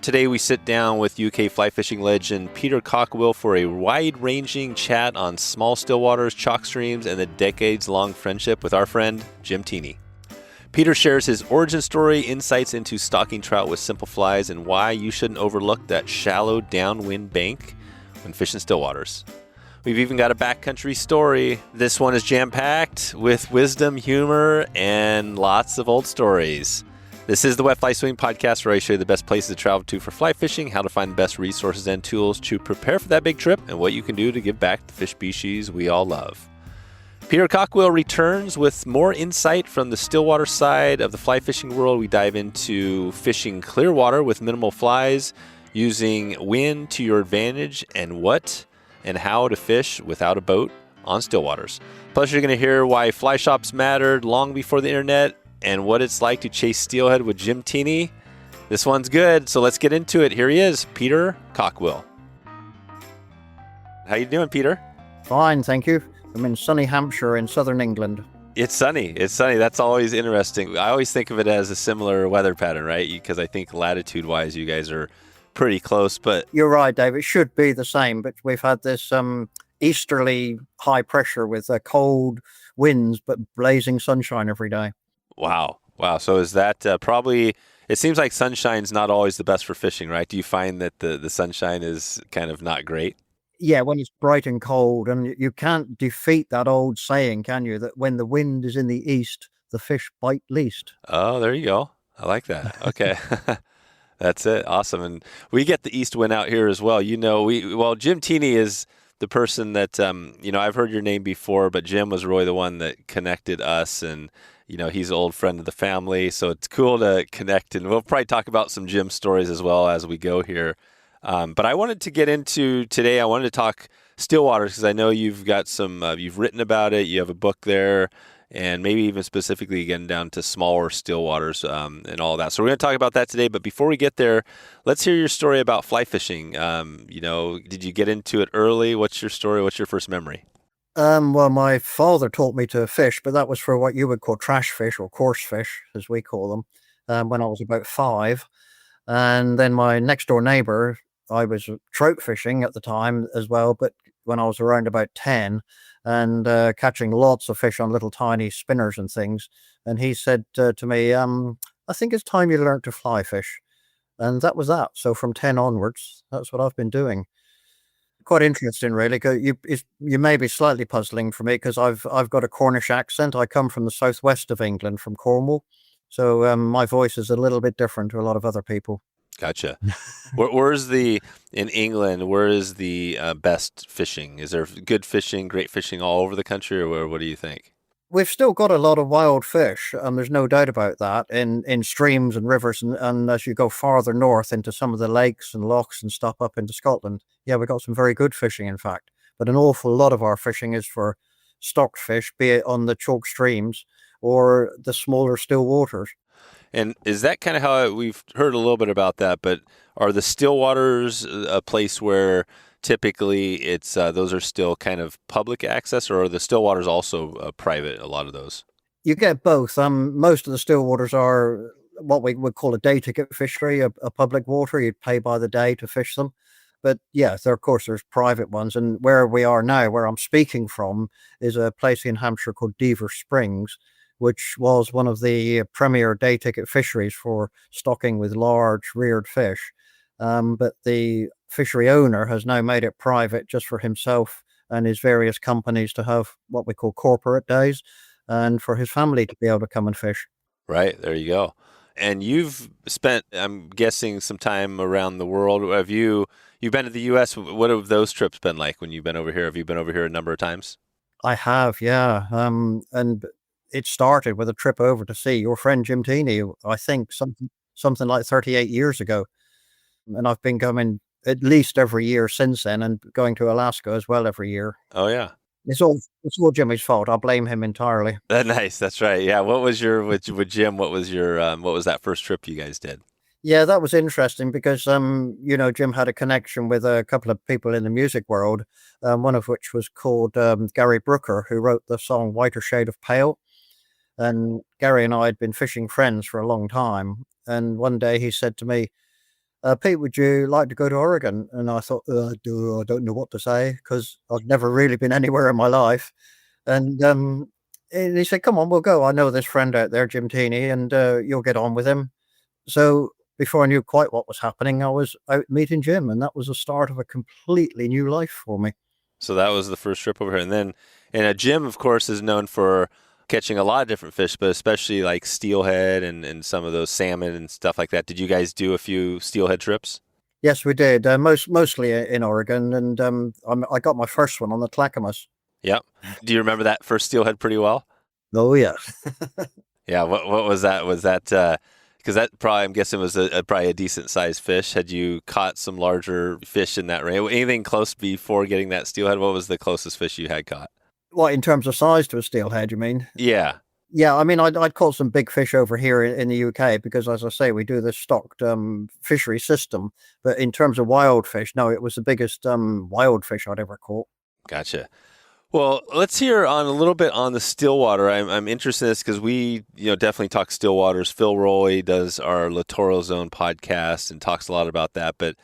Today we sit down with UK fly fishing legend Peter Cockwill for a wide-ranging chat on small stillwaters, chalk streams, and the decades-long friendship with our friend Jim Teeney. Peter shares his origin story, insights into stalking trout with simple flies, and why you shouldn't overlook that shallow downwind bank when fishing stillwaters. We've even got a backcountry story. This one is jam-packed with wisdom, humor, and lots of old stories. This is the Wet Fly Swing Podcast, where I show you the best places to travel to for fly fishing, how to find the best resources and tools to prepare for that big trip, and what you can do to give back the fish species we all love. Peter Cockwill returns with more insight from the Stillwater side of the fly fishing world. We dive into fishing clearwater with minimal flies, using wind to your advantage, and what and how to fish without a boat on stillwaters. Plus, you're going to hear why fly shops mattered long before the internet, and what it's like to chase steelhead with Jim Teeney. This one's good, so let's get into it. Here he is, Peter Cockwill. How you doing, Peter? Fine, thank you. I'm in sunny Hampshire in southern England. It's sunny. That's always interesting. I always think of it as a similar weather pattern, right? Because I think latitude-wise, you guys are pretty close. But you're right, Dave. It should be the same, but we've had this easterly high pressure with cold winds, but blazing sunshine every day. Wow. So is that probably, it seems like sunshine's not always the best for fishing, right? Do you find that the sunshine is kind of not great? Yeah, when it's bright and cold, and you can't defeat that old saying, can you? That when the wind is in the east, the fish bite least. Oh, there you go. I like that. Okay. That's it. Awesome. And we get the east wind out here as well. Jim Teeney is the person that, I've heard your name before, but Jim was really the one that connected us, and he's an old friend of the family, so it's cool to connect, and we'll probably talk about some Jim stories as well as we go here. But I wanted to get into today, I wanted to talk stillwaters because I know you've got some, you've written about it, you have a book there, and maybe even specifically getting down to smaller stillwaters and all that. So we're going to talk about that today, but before we get there, let's hear your story about fly fishing. Did you get into it early? What's your story? What's your first memory? Well, my father taught me to fish, but that was for what you would call trash fish or coarse fish, as we call them, when I was about 5. And then my next door neighbor, I was trout fishing at the time as well, but when I was around about 10, and catching lots of fish on little tiny spinners and things. And he said to me, I think it's time you learn to fly fish. And that was that. So from 10 onwards, that's what I've been doing. Quite interesting, really. You may be slightly puzzling for me because I've got a Cornish accent. I come from the southwest of England, from Cornwall, so my voice is a little bit different to a lot of other people. Gotcha. In England, where is the best fishing? Is there good fishing, great fishing all over the country, or what do you think? We've still got a lot of wild fish, there's no doubt about that, in streams and rivers, and as you go farther north into some of the lakes and lochs and stop up into Scotland, yeah, we've got some very good fishing, in fact. But an awful lot of our fishing is for stocked fish, be it on the chalk streams or the smaller still waters. And is that kind of how we've heard a little bit about that, but are the stillwaters a place where typically it's those are still kind of public access, or are the stillwaters also private, a lot of those? You get both. Most of the stillwaters are what we would call a day ticket fishery, a public water. You'd pay by the day to fish them. But yeah, of course, there's private ones. And where we are now, where I'm speaking from, is a place in Hampshire called Deaver Springs, which was one of the premier day ticket fisheries for stocking with large reared fish. But the fishery owner has now made it private just for himself and his various companies to have what we call corporate days, and for his family to be able to come and fish. Right, there you go. And you've spent, I'm guessing, some time around the world. You've been to the U.S. What have those trips been like when you've been over here? Have you been over here a number of times? I have, yeah. And it started with a trip over to see your friend Jim Teeney, I think something like 38 years ago. And I've been coming at least every year since then, and going to Alaska as well every year. Oh, yeah. It's all Jimmy's fault. I blame him entirely. Nice. That's right. Yeah. What was with Jim? What was that first trip you guys did? Yeah, that was interesting because, Jim had a connection with a couple of people in the music world, one of which was called Gary Brooker, who wrote the song Whiter Shade of Pale. And Gary and I had been fishing friends for a long time. And one day he said to me, Pete, would you like to go to Oregon? And I thought, I don't know what to say because I've never really been anywhere in my life. And he said, come on, we'll go. I know this friend out there, Jim Teeny, and you'll get on with him. So before I knew quite what was happening, I was out meeting Jim, and that was the start of a completely new life for me. So that was the first trip over here. And Jim, of course, is known for catching a lot of different fish, but especially like steelhead and some of those salmon and stuff like that. Did you guys do a few steelhead trips? Yes, we did. Mostly in Oregon, and I got my first one on the Clackamas. Yep. Do you remember that first steelhead pretty well? Oh yeah. Yeah. What was that? Was that because that probably, I'm guessing, was probably a decent sized fish. Had you caught some larger fish in that range? Anything close before getting that steelhead? What was the closest fish you had caught? What, in terms of size to a steelhead, you mean? Yeah. Yeah, I mean, I'd caught some big fish over here in the UK because, as I say, we do this stocked fishery system. But in terms of wild fish, no, it was the biggest wild fish I'd ever caught. Gotcha. Well, let's hear on a little bit on the Stillwater. I'm interested in this because we, definitely talk Stillwaters. Phil Roy does our Littoral Zone podcast and talks a lot about that. But,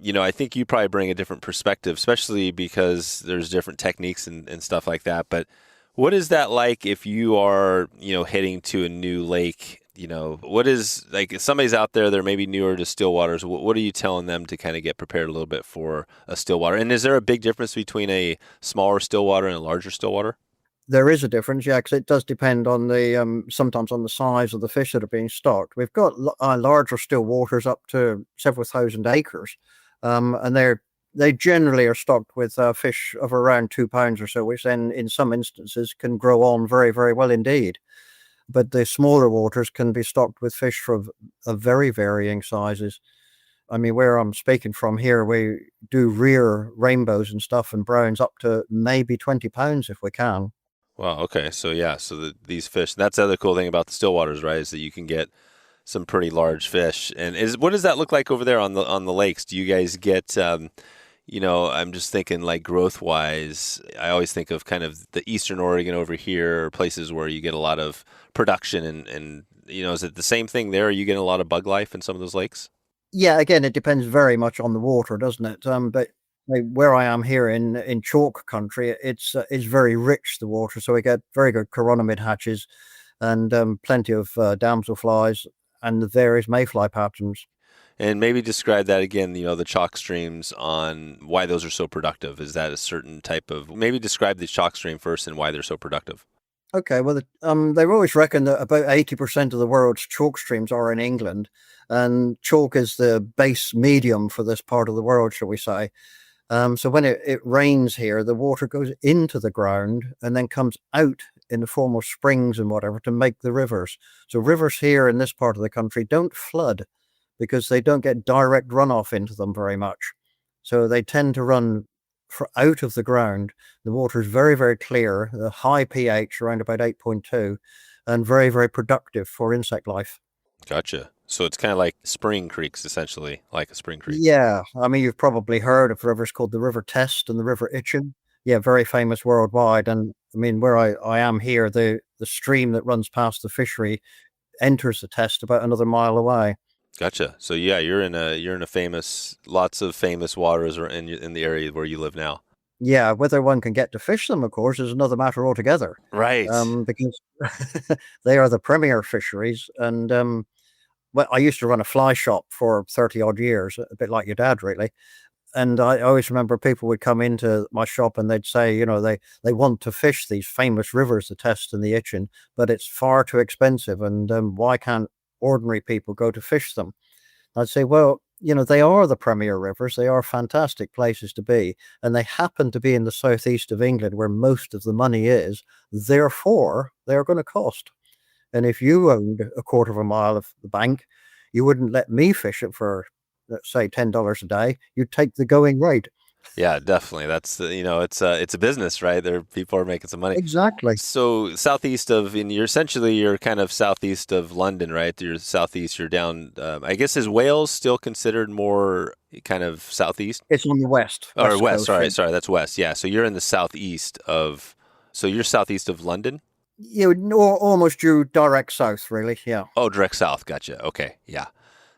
I think you probably bring a different perspective, especially because there's different techniques and stuff like that. But what is that like if you are, heading to a new lake? What is, like, if somebody's out there, they're maybe newer to Stillwaters, what are you telling them to kind of get prepared a little bit for a Stillwater? And is there a big difference between a smaller Stillwater and a larger Stillwater? There is a difference, yeah, because it does depend on the sometimes on the size of the fish that are being stocked. We've got larger still waters up to several thousand acres, and they generally are stocked with fish of around 2 pounds or so, which then in some instances can grow on very, very well indeed. But the smaller waters can be stocked with fish of very varying sizes. I mean, where I'm speaking from here, we do rear rainbows and stuff and browns up to maybe 20 pounds if we can. Wow. Okay. So yeah. So these fish. That's the other cool thing about the Stillwaters, right? Is that you can get some pretty large fish. And what does that look like over there on the lakes? Do you guys get? I'm just thinking like growth wise. I always think of kind of the Eastern Oregon over here, or places where you get a lot of production and is it the same thing there? Are you getting a lot of bug life in some of those lakes? Yeah, again, it depends very much on the water, doesn't it? But like, where I am here in chalk country, it's very rich, the water, so we get very good chironomid hatches and plenty of damselflies and the various mayfly patterns. And maybe describe that again, the chalk streams on why those are so productive. Is that a certain type of, maybe describe the chalk stream first and why they're so productive? Okay, well, they've always reckoned that about 80% of the world's chalk streams are in England, and chalk is the base medium for this part of the world, shall we say. So when it rains here, the water goes into the ground and then comes out in the form of springs and whatever to make the rivers. So rivers here in this part of the country don't flood because they don't get direct runoff into them very much. So they tend to run out of the ground. The water is very, very clear, the high pH around about 8.2, and very, very productive for insect life. Gotcha. So it's kind of like spring creeks, essentially, like a spring creek. Yeah, I mean, you've probably heard of rivers called the River Test and the River Itchen. Yeah, very famous worldwide. And I mean, where I am here, the stream that runs past the fishery enters the Test about another mile away. Gotcha. So yeah, you're in a famous, lots of famous waters are in the area where you live now. Yeah, whether one can get to fish them, of course, is another matter altogether. Right. Because they are the premier fisheries. And well, I used to run a fly shop for 30 odd years, a bit like your dad, really. And I always remember people would come into my shop and they'd say, they want to fish these famous rivers, the Test and the Itchen, but it's far too expensive. And why can't ordinary people go to fish them? I'd say, well, they are the premier rivers. They are fantastic places to be. And they happen to be in the southeast of England where most of the money is. Therefore, they're going to cost. And if you owned a quarter of a mile of the bank, you wouldn't let me fish it for, let's say, $10 a day. You'd take the going rate. Yeah, definitely. That's it's a business, right? There, people are making some money. Exactly. So and you're kind of southeast of London, right? You're southeast. You're down. I guess is Wales still considered more kind of southeast? It's on the west. Or west? Coast. Sorry, that's west. Yeah. So you're in the southeast of. So you're southeast of London. Almost due direct south, really. Yeah. Oh, direct south. Gotcha. Okay. Yeah.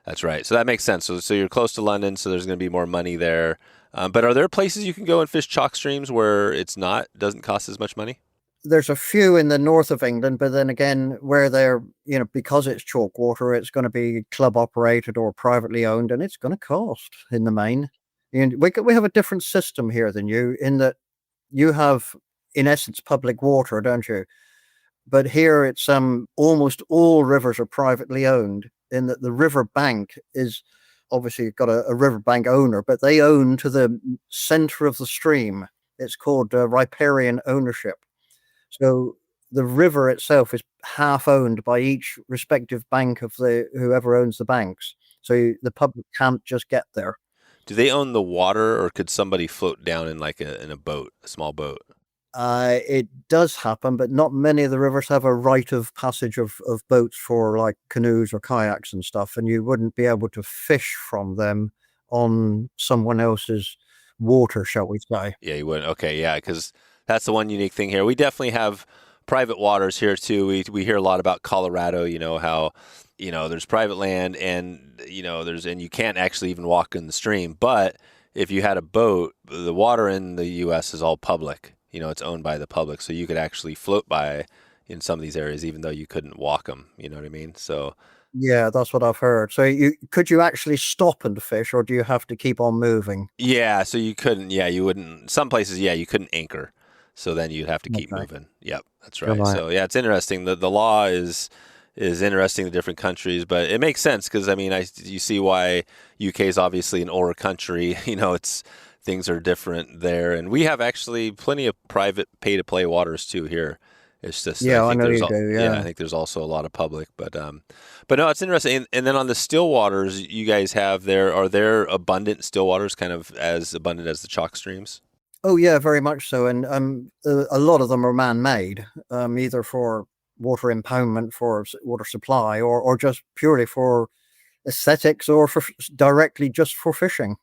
That's right. So that makes sense. So you're close to London, so there's going to be more money there. But are there places you can go and fish chalk streams where it's not doesn't cost as much money? There's a few in the north of England, but then again, where they're, because it's chalk water, it's going to be club operated or privately owned, and it's going to cost in the main. And we have a different system here than you, in that you have, in essence, public water, don't you? But here it's almost all rivers are privately owned, in that the river bank is obviously got a river bank owner, but they own to the center of the stream. It's called riparian ownership. So the river itself is half owned by each respective bank of the whoever owns the banks. So the public can't just get there. Do they own the water, or could somebody float down in like in a boat, a small boat? It does happen, but not many of the rivers have a rite of passage of boats for like canoes or kayaks and stuff, and you wouldn't be able to fish from them on someone else's water, shall we say. Yeah, you wouldn't. Okay, yeah, because that's the one unique thing here. We definitely have private waters here too. We hear a lot about Colorado. How there's private land, and and you can't actually even walk in the stream. But if you had a boat, the water in the U.S. is all public. It's owned by the public, so you could actually float by in some of these areas, even though you couldn't walk them. You know what I mean? So Yeah, that's what I've heard. So could you actually stop and fish, or do you have to keep on moving? yeah, so you couldn't. Yeah, you wouldn't. Some places, yeah, you couldn't anchor. So then you'd have to keep Okay. moving. Yep, that's You're right. right. So yeah, it's interesting. The law is interesting in different countries, but it makes sense because I mean, you see why UK is obviously an older country. It's things are different there, and we have actually plenty of private pay to play waters too here. It's just I Yeah, I think know there's you do. yeah, I Yeah. think there's also a lot of public, but no, it's interesting. And then on the still waters you guys have there, are there abundant still waters, kind of as abundant as the chalk streams? Oh, yeah, very much so. And a lot of them are man-made, either for water impoundment, for water supply, or just purely for aesthetics, or for directly just for fishing.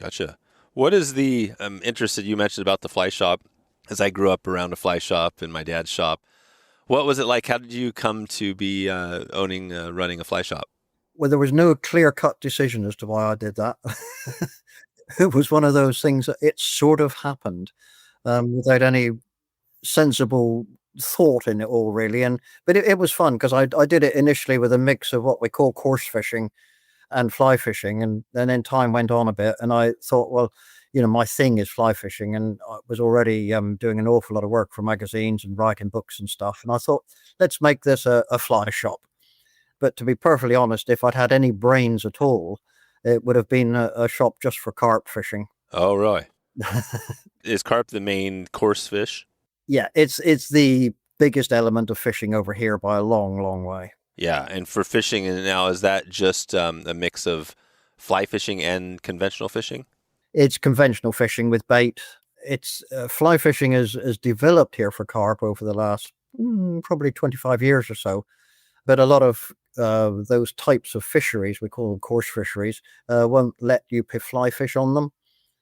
Gotcha. What is the interested you mentioned about the fly shop? As I grew up around a fly shop in my dad's shop, what was it like? How did you come to be running a fly shop? Well, there was no clear-cut decision as to why I did that. It was one of those things that it sort of happened, without any sensible thought in it all, really. But it was fun because I did it initially with a mix of what we call course fishing and fly fishing, and then time went on a bit, and I thought, well, my thing is fly fishing, and I was already doing an awful lot of work for magazines and writing books and stuff, and I thought, let's make this a fly shop. But to be perfectly honest, if I'd had any brains at all, it would have been a shop just for carp fishing. Oh, really? Is carp the main course fish? Yeah, it's the biggest element of fishing over here by a long, long way. Yeah, and for fishing, and now is that just a mix of fly fishing and conventional fishing? It's conventional fishing with bait. It's fly fishing has developed here for carp over the last probably 25 years or so. But a lot of those types of fisheries, we call them course fisheries, won't let you fly fish on them.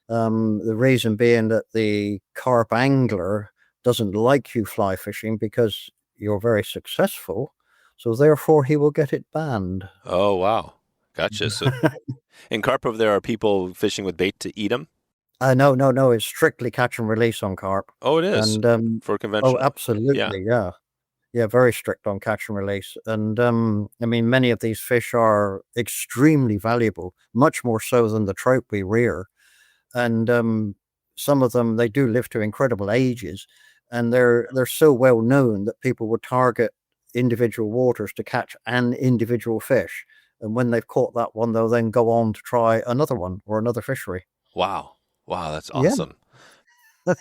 The reason being that the carp angler doesn't like you fly fishing because you're very successful. So therefore, he will get it banned. Oh, wow. Gotcha. So in carp over there, are people fishing with bait to eat them? No, no, no. It's strictly catch and release on carp. Oh, it is And for oh, conventional. Yeah. absolutely, yeah. Yeah, very strict on catch and release. And I mean, many of these fish are extremely valuable, much more so than the trout we rear. And some of them, they do live to incredible ages, and they're so well known that people would target individual waters to catch an individual fish. And when they've caught that one, they'll then go on to try another one or another fishery. Wow. Wow, that's Yeah. awesome.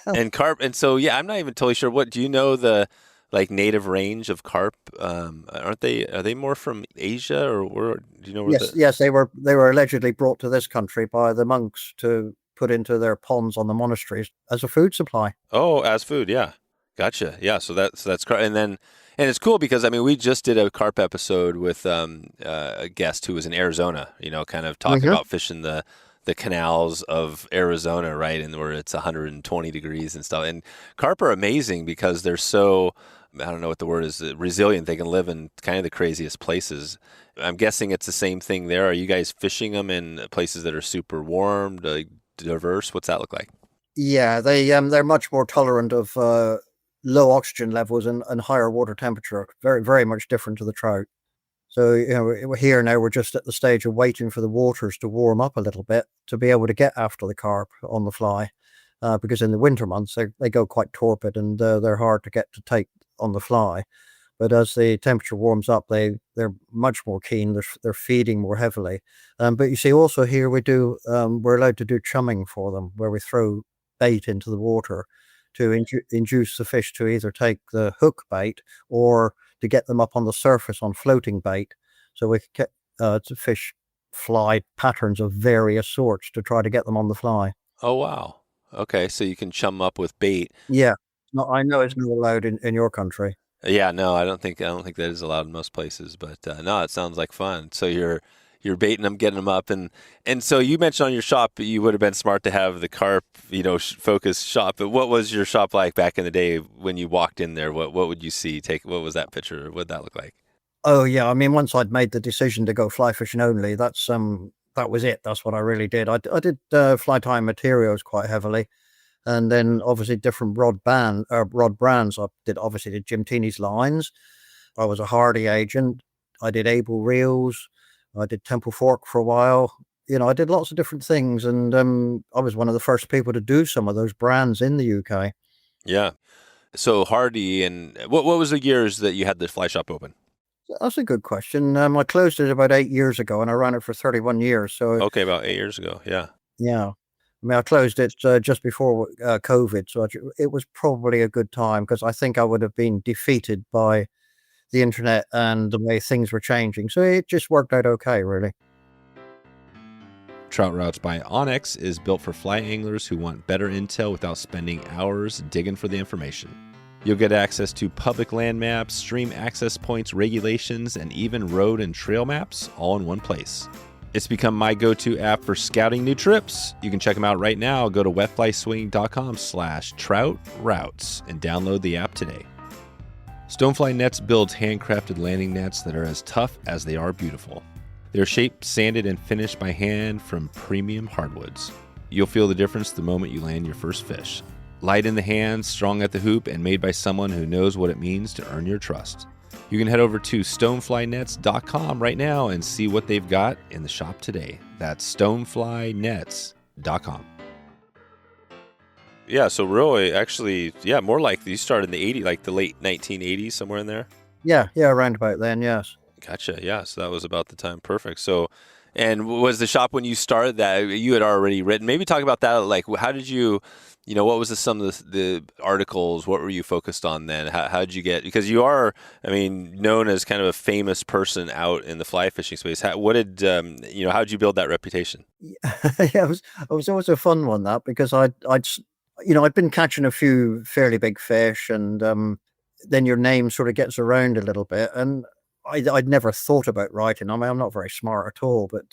And carp, and so yeah, I'm not even totally sure. What do you know the like native range of carp? Are they more from Asia, or where do you know where Yes, the yes, they were allegedly brought to this country by the monks to put into their ponds on the monasteries as a food supply. Oh, as food, yeah. Gotcha. Yeah, so that's carp, and it's cool because I mean we just did a carp episode with a guest who was in Arizona, kind of talking Hmm. about fishing the canals of Arizona, right? And where it's 120 degrees and stuff. And carp are amazing because they're so I don't know what the word is, resilient. They can live in kind of the craziest places. I'm guessing it's the same thing there. Are you guys fishing them in places that are super warm, diverse? What's that look like? Yeah, they're much more tolerant of low oxygen levels and higher water temperature. Very much different to the trout. So we're here now. We're just at the stage of waiting for the waters to warm up a little bit to be able to get after the carp on the fly, because in the winter months they go quite torpid and they're hard to get to take on the fly. But as the temperature warms up, they're much more keen. They're feeding more heavily. But you see, also here we're allowed to do chumming for them, where we throw bait into the water to induce the fish to either take the hook bait or to get them up on the surface on floating bait. So we can get to fish fly patterns of various sorts to try to get them on the fly. Oh, wow. Okay, so you can chum up with bait. Yeah, no, I know it's not allowed in your country. Yeah, no, I don't think that is allowed in most places, but no, it sounds like fun. So you're baiting them, getting them up, and so you mentioned on your shop you would have been smart to have the carp, focused shop. But what was your shop like back in the day when you walked in there? What would you see? What was that picture? What'd that look like? Oh yeah, I mean, once I'd made the decision to go fly fishing only, that was it. That's what I really did. I did fly tying materials quite heavily, and then obviously different rod brands. I did obviously did Jim Teeny's lines. I was a Hardy agent. I did Able reels. I did Temple Fork for a while. I did lots of different things, and I was one of the first people to do some of those brands in the UK. Yeah. So Hardy, and what was the years that you had the fly shop open? That's a good question. I closed it about 8 years ago, and I ran it for 31 years. So Okay, about 8 years ago. Yeah. yeah, I mean, I closed it just before COVID, so it was probably a good time because I think I would have been defeated by the internet and the way things were changing. So it just worked out okay, really. Trout Routes by Onyx is built for fly anglers who want better intel without spending hours digging for the information. You'll get access to public land maps, stream access points, regulations, and even road and trail maps all in one place. It's become my go-to app for scouting new trips. You can check them out right now. Go to wetflyswing.com/trout routes and download the app today. Stonefly Nets builds handcrafted landing nets that are as tough as they are beautiful. They're shaped, sanded, and finished by hand from premium hardwoods. You'll feel the difference the moment you land your first fish. Light in the hands, strong at the hoop, and made by someone who knows what it means to earn your trust. You can head over to stoneflynets.com right now and see what they've got in the shop today. That's stoneflynets.com. Yeah, so really, actually, yeah, more like you started in the 80s, like the late 1980s, somewhere in there. Yeah, around about then, yes. Gotcha. Yeah, so that was about the time. Perfect. So, and was the shop when you started that you had already written? Maybe talk about that. Like, how did you, what was some of the articles? What were you focused on then? How did you get? Because you are, I mean, known as kind of a famous person out in the fly fishing space. How did you build that reputation? Yeah, it was always a fun one that because I'd been catching a few fairly big fish, and then your name sort of gets around a little bit, and I'd never thought about writing. I mean, I'm not very smart at all, but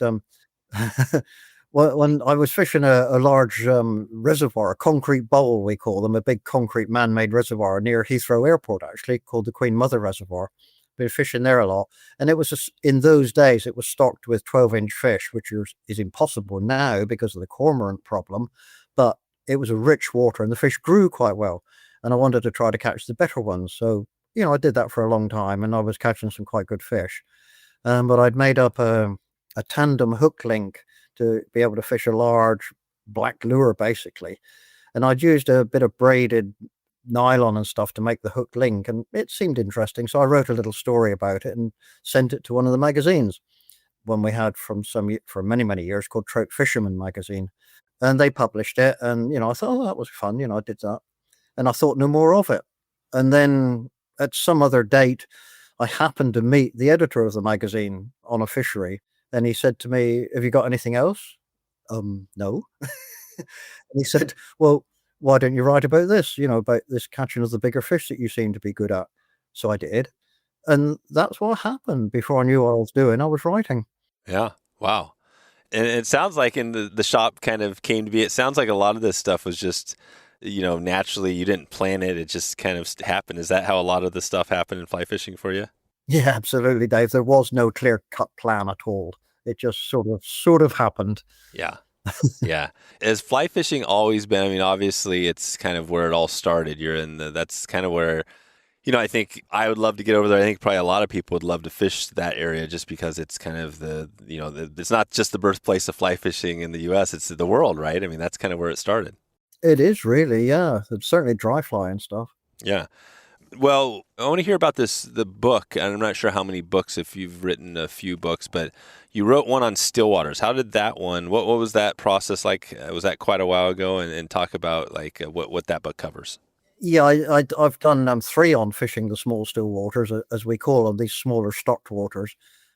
when I was fishing a large reservoir, a concrete bowl, we call them, a big concrete man-made reservoir near Heathrow Airport, actually, called the Queen Mother Reservoir. Been fishing there a lot, and it was just, in those days it was stocked with 12-inch fish, which is impossible now because of the cormorant problem. But it was a rich water, and the fish grew quite well, and I wanted to try to catch the better ones. So I did that for a long time, and I was catching some quite good fish. But I'd made up a tandem hook link to be able to fish a large black lure, basically. And I'd used a bit of braided nylon and stuff to make the hook link, and it seemed interesting. So I wrote a little story about it and sent it to one of the magazines, one we had for many, many years, called Trout Fisherman magazine. And they published it, and I thought, oh, that was fun. I did that, and I thought no more of it. And then at some other date, I happened to meet the editor of the magazine on a fishery, and he said to me, "Have you got anything else?" No. And he said, "Well, why don't you write about this? About this catching of the bigger fish that you seem to be good at." So I did, and that's what happened. Before I knew what I was doing, I was writing. Yeah. Wow. And it sounds like in the shop kind of came to be. It sounds like a lot of this stuff was just naturally you didn't plan it. It just kind of happened. Is that how a lot of the stuff happened in fly fishing for you? Yeah, absolutely, Dave. There was no clear-cut plan at all. It just sort of happened. Yeah. Yeah. Has fly fishing always been, I mean, obviously it's kind of where it all started. That's kind of where, I think I would love to get over there. I think probably a lot of people would love to fish that area just because it's kind of it's not just the birthplace of fly fishing in the U.S., it's the world, right? I mean, that's kind of where it started. It is really, yeah. It's certainly dry fly and stuff. Yeah. Well, I want to hear about the book. And I'm not sure how many books, if you've written a few books, but you wrote one on Stillwaters. How did that one, what was that process like? Was that quite a while ago? And talk about like what that book covers. Yeah, I've done 3 on fishing the small still waters, as we call them, these smaller stocked waters.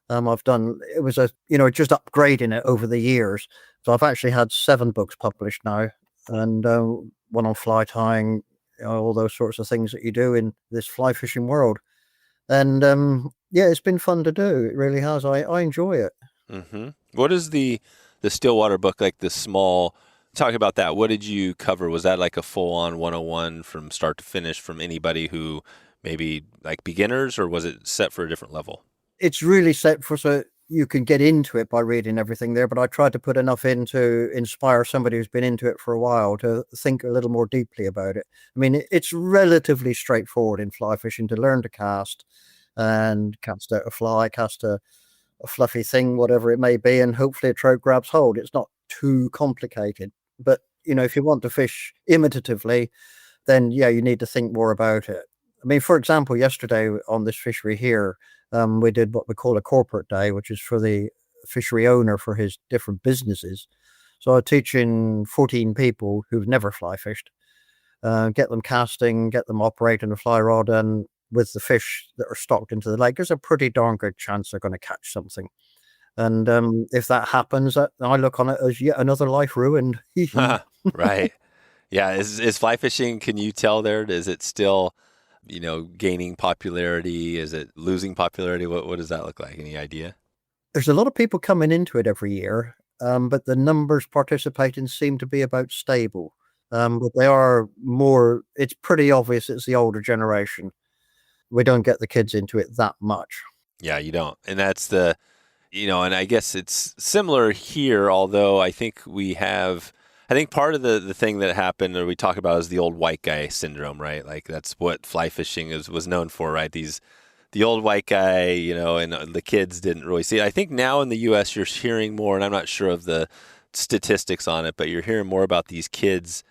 I've done, it was just upgrading it over the years. So I've actually had 7 books published now, and one on fly tying, all those sorts of things that you do in this fly fishing world. And yeah, it's been fun to do. It really has. I enjoy it. Mm-hmm. What is the Stillwater book, like the small, talk about that. What did you cover? Was that like a full-on 101 from start to finish from anybody who maybe like beginners, or was it set for a different level? It's really set for so you can get into it by reading everything there, but I tried to put enough in to inspire somebody who's been into it for a while to think a little more deeply about it. I mean, it's relatively straightforward in fly fishing to learn to cast and cast out a fly, cast a fluffy thing, whatever it may be, and hopefully a trout grabs hold. It's not too complicated. But, if you want to fish imitatively, then yeah, you need to think more about it. I mean, for example, yesterday on this fishery here, we did what we call a corporate day, which is for the fishery owner for his different businesses. So I'm teaching 14 people who've never fly fished, get them casting, get them operating a fly rod, and with the fish that are stocked into the lake, there's a pretty darn good chance they're going to catch something. And if that happens, I look on it as yet another life ruined. Right. Yeah. Is fly fishing, can you tell there? Is it still, gaining popularity? Is it losing popularity? What does that look like? Any idea? There's a lot of people coming into it every year, but the numbers participating seem to be about stable. But they are more, it's pretty obvious it's the older generation. We don't get the kids into it that much. Yeah, you don't. And that's and I guess it's similar here, although I think I think part of the thing that happened, or we talk about, is the old white guy syndrome, right? Like that's what fly fishing was known for, right? The old white guy, and the kids didn't really see it. I think now in the U.S. you're hearing more, and I'm not sure of the statistics on it, but you're hearing more about these kids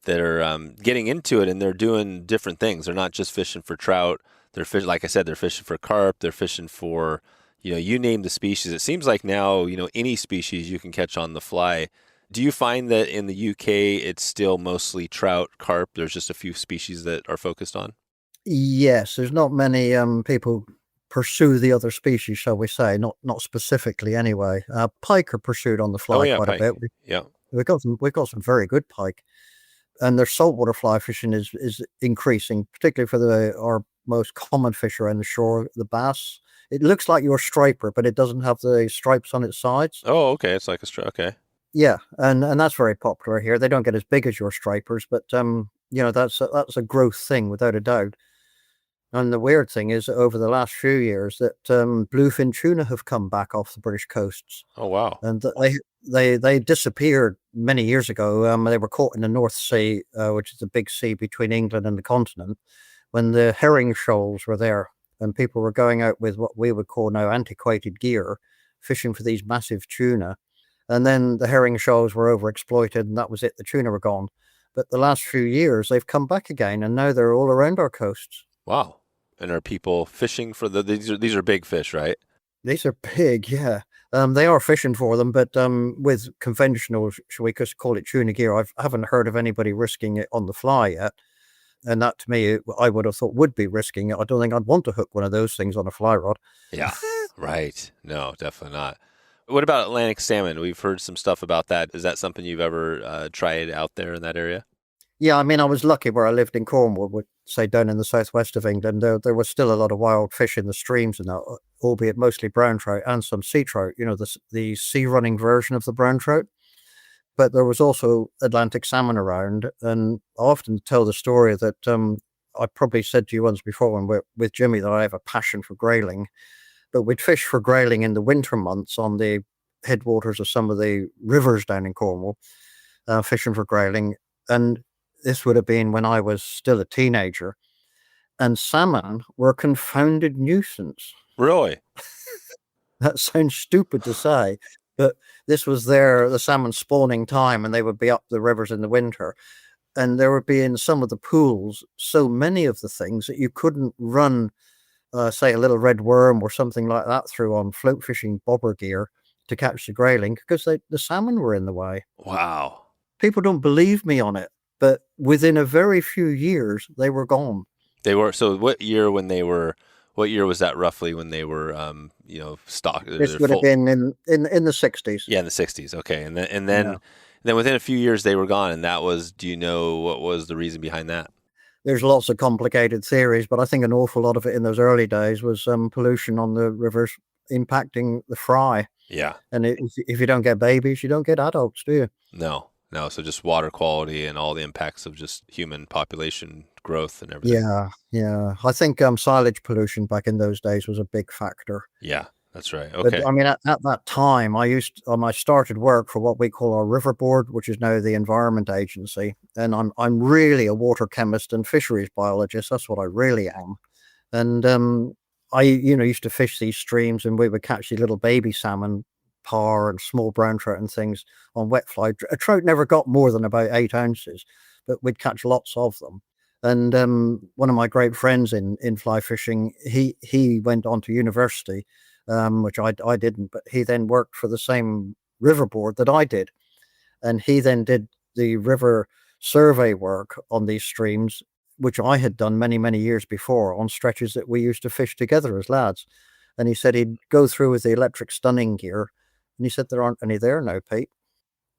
that are getting into it, and they're doing different things. They're not just fishing for trout. They're fishing, like I said, they're fishing for carp. They're fishing for, you name the species. It seems like now, any species you can catch on the fly. Do you find that in the UK it's still mostly trout, carp? There's just a few species that are focused on? Yes, there's not many people pursue the other species, shall we say? Not specifically, anyway. Pike are pursued on the Oh fly yeah, quite a pike. bit. Yeah. We've got some very good pike, and their saltwater fly fishing is increasing, particularly for our most common fish around the shore, the bass. It looks like your striper, but it doesn't have the stripes on its sides. Oh, okay. It's like okay. Yeah, and that's very popular here. They don't get as big as your stripers, but that's a growth thing without a doubt. And the weird thing is, over the last few years, that bluefin tuna have come back off the British coasts, Oh, wow. and they disappeared many years ago. They were caught in the North Sea, which is the big sea between England and the continent, when the herring shoals were there, and people were going out with what we would call now antiquated gear, fishing for these massive tuna. And then the herring shoals were overexploited, and that was it. The tuna were gone. But the last few years, they've come back again, and now they're all around our coasts. Wow. And are people fishing for these are big fish, right? These are big, yeah. They are fishing for them, but with conventional, shall we just call it tuna gear, I haven't heard of anybody risking it on the fly yet. And that, to me, I would have thought would be risking it. I don't think I'd want to hook one of those things on a fly rod. Yeah. Right. No, definitely not. What about Atlantic salmon? We've heard some stuff about that. Is that something you've ever tried out there in that area? Yeah, I mean, I was lucky where I lived in Cornwall, would say down in the southwest of England. There was still a lot of wild fish in the streams and that, albeit mostly brown trout and some sea trout. The sea running version of the brown trout. but there was also Atlantic salmon around. And I often tell the story that I probably said to you once before when we're with Jimmy that I have a passion for grayling, but we'd fish for grayling in the winter months on the headwaters of some of the rivers down in Cornwall, fishing for grayling. And this would have been when I was still a teenager, and salmon were a confounded nuisance. Really? That sounds stupid to say, but this was the salmon spawning time, and they would be up the rivers in the winter. And there would be in some of the pools so many of the things that you couldn't run, say, a little red worm or something like that through on float fishing bobber gear to catch the grayling because the salmon were in the way. Wow. People don't believe me on it, but within a very few years, they were gone. They were. So what year when they were, what year was that roughly when they were, stock? This would have been in the 60s. Yeah, in the 60s. Okay. And then within a few years they were gone. And that was, do you know what was the reason behind that? There's lots of complicated theories, but I think an awful lot of it in those early days was pollution on the rivers impacting the fry. Yeah. And if you don't get babies, you don't get adults, do you? No. So just water quality and all the impacts of just human population growth and everything. Yeah. I think silage pollution back in those days was a big factor. Yeah, that's right. Okay. But I mean, at that time, I started work for what we call our River Board, which is now the Environment Agency, and I'm really a water chemist and fisheries biologist. That's what I really am. And I used to fish these streams, and we would catch these little baby salmon, par and small brown trout and things on wet fly. A trout never got more than about 8 ounces, but we'd catch lots of them. And one of my great friends in fly fishing, he went on to university, which I didn't, but he then worked for the same river board that I did. And he then did the river survey work on these streams, which I had done many, many years before on stretches that we used to fish together as lads. And he said he'd go through with the electric stunning gear. And he said, there aren't any there now, Pete.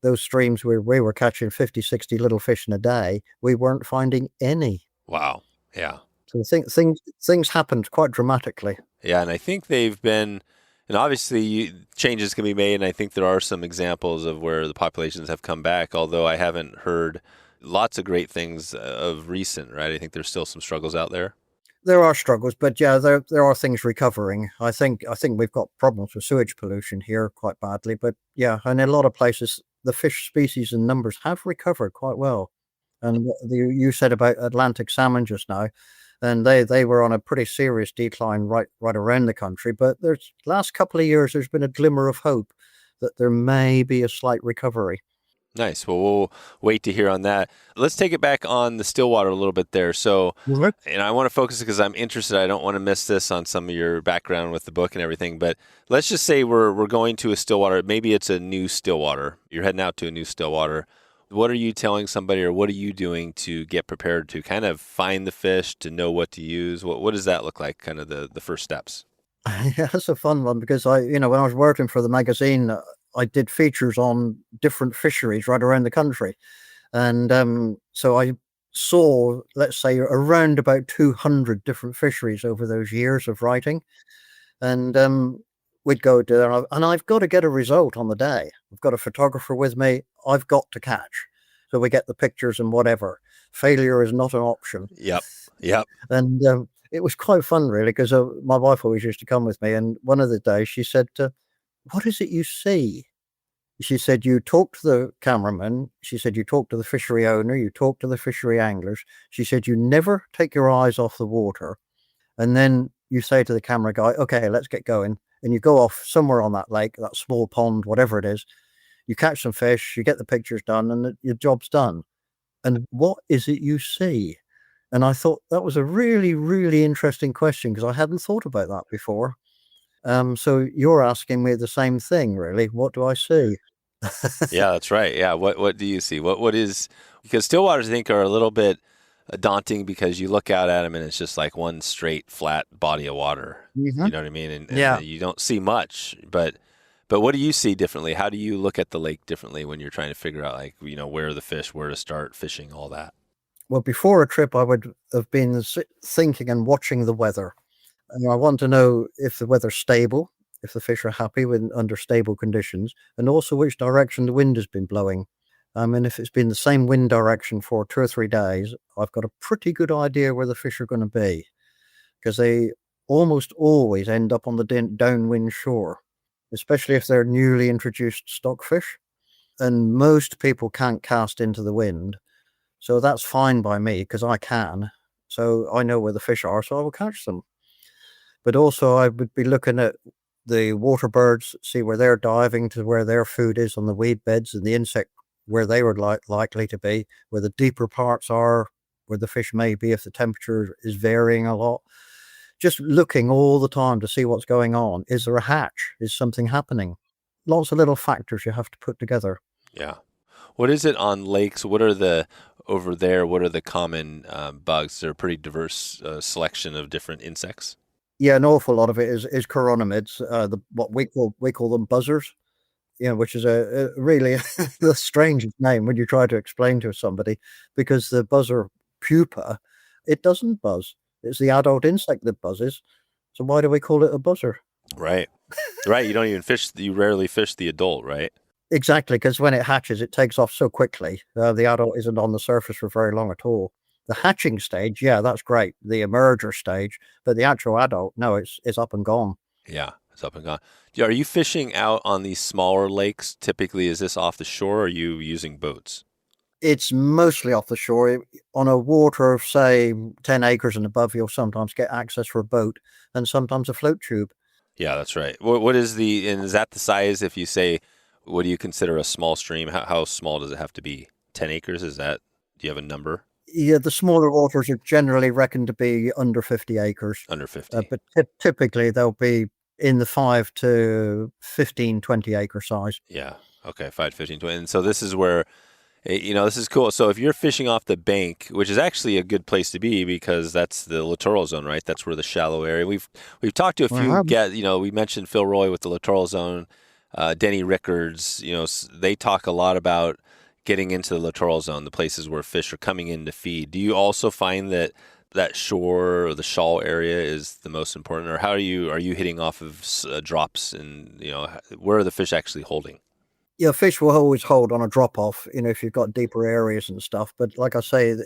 Those streams where we were catching 50, 60 little fish in a day, we weren't finding any. Wow. Yeah. So things happened quite dramatically. Yeah, and I think they've been, and obviously changes can be made, and I think there are some examples of where the populations have come back, although I haven't heard lots of great things of recent, right? I think there's still some struggles out there. There are struggles, but yeah, there are things recovering. I think we've got problems with sewage pollution here quite badly, but yeah, and in a lot of places, the fish species and numbers have recovered quite well. And you said about Atlantic salmon just now, and they were on a pretty serious decline right around the country. But there's last couple of years, there's been a glimmer of hope that there may be a slight recovery. Nice. Well, we'll wait to hear on that. Let's take it back on the Stillwater a little bit there. So, and I want to focus because I'm interested. I don't want to miss this on some of your background with the book and everything. But let's just say we're going to a Stillwater. Maybe it's a new Stillwater. You're heading out to a new Stillwater. What are you telling somebody, or what are you doing to get prepared to kind of find the fish, to know what to use? What does that look like, kind of the first steps? Yeah, that's a fun one because when I was working for the magazine, I did features on different fisheries right around the country. And so I saw, let's say, around about 200 different fisheries over those years of writing. And we'd go to there, and I've got to get a result on the day. I've got a photographer with me. I've got to catch. So we get the pictures and whatever. Failure is not an option. Yep. And it was quite fun, really, because my wife always used to come with me. And one of the days she said, what is it you see? She said, you talk to the cameraman. She said, you talk to the fishery owner. You talk to the fishery anglers. She said, you never take your eyes off the water. And then you say to the camera guy, okay, let's get going. And you go off somewhere on that lake, that small pond, whatever it is. You catch some fish, you get the pictures done, and your job's done. And what is it you see? And I thought that was a really, really interesting question because I hadn't thought about that before. So you're asking me the same thing, really. What do I see? Yeah, that's right. Yeah. What do you see? What is, because Stillwaters, I think, are a little bit daunting because you look out at them and it's just like one straight flat body of water. Mm-hmm. You know what I mean? And you don't see much, but what do you see differently? How do you look at the lake differently when you're trying to figure out, like, where are the fish, where to start fishing, all that? Well, before a trip, I would have been thinking and watching the weather. And I want to know if the weather's stable, if the fish are happy under stable conditions, and also which direction the wind has been blowing. I mean, if it's been the same wind direction for 2 or 3 days, I've got a pretty good idea where the fish are going to be, because they almost always end up on the downwind shore, especially if they're newly introduced stockfish. And most people can't cast into the wind, so that's fine by me because I can. So I know where the fish are, so I will catch them. But also, I would be looking at the water birds, see where they're diving to where their food is on the weed beds, and the insect where they were likely to be, where the deeper parts are, where the fish may be if the temperature is varying a lot. Just looking all the time to see what's going on. Is there a hatch? Is something happening? Lots of little factors you have to put together. Yeah. What is it on lakes? What are over there? What are the common bugs? They're a pretty diverse selection of different insects. Yeah, an awful lot of it is chironomids, what we call them buzzers, which is a really the strangest name when you try to explain to somebody, because the buzzer pupa, it doesn't buzz. It's the adult insect that buzzes. So why do we call it a buzzer? Right. Right. You don't even fish. You rarely fish the adult, right? Exactly, because when it hatches, it takes off so quickly. The adult isn't on the surface for very long at all. The hatching stage, yeah, that's great. The emerger stage, but the actual adult, no, it's up and gone. Yeah, it's up and gone. Are you fishing out on these smaller lakes? Typically, is this off the shore or are you using boats? It's mostly off the shore. On a water of, say, 10 acres and above, you'll sometimes get access for a boat and sometimes a float tube. Yeah, that's right. What is and is that the size? If you say, what do you consider a small stream? How small does it have to be? 10 acres? Do you have a number? Yeah, the smaller waters are generally reckoned to be under 50 acres. Under 50. But typically they'll be in the 5 to 15, 20 acre size. Yeah. Okay. 5, 15, 20. And so this is where, this is cool. So if you're fishing off the bank, which is actually a good place to be because that's the littoral zone, right? That's where the shallow area. We've talked to a few we mentioned Phil Roy with the littoral zone, Denny Rickards, they talk a lot about getting into the littoral zone, the places where fish are coming in to feed. Do you also find that shore or the shawl area is the most important, or how are you hitting off of drops, and where are the fish actually holding? Yeah, fish will always hold on a drop off, if you've got deeper areas and stuff. But like I say,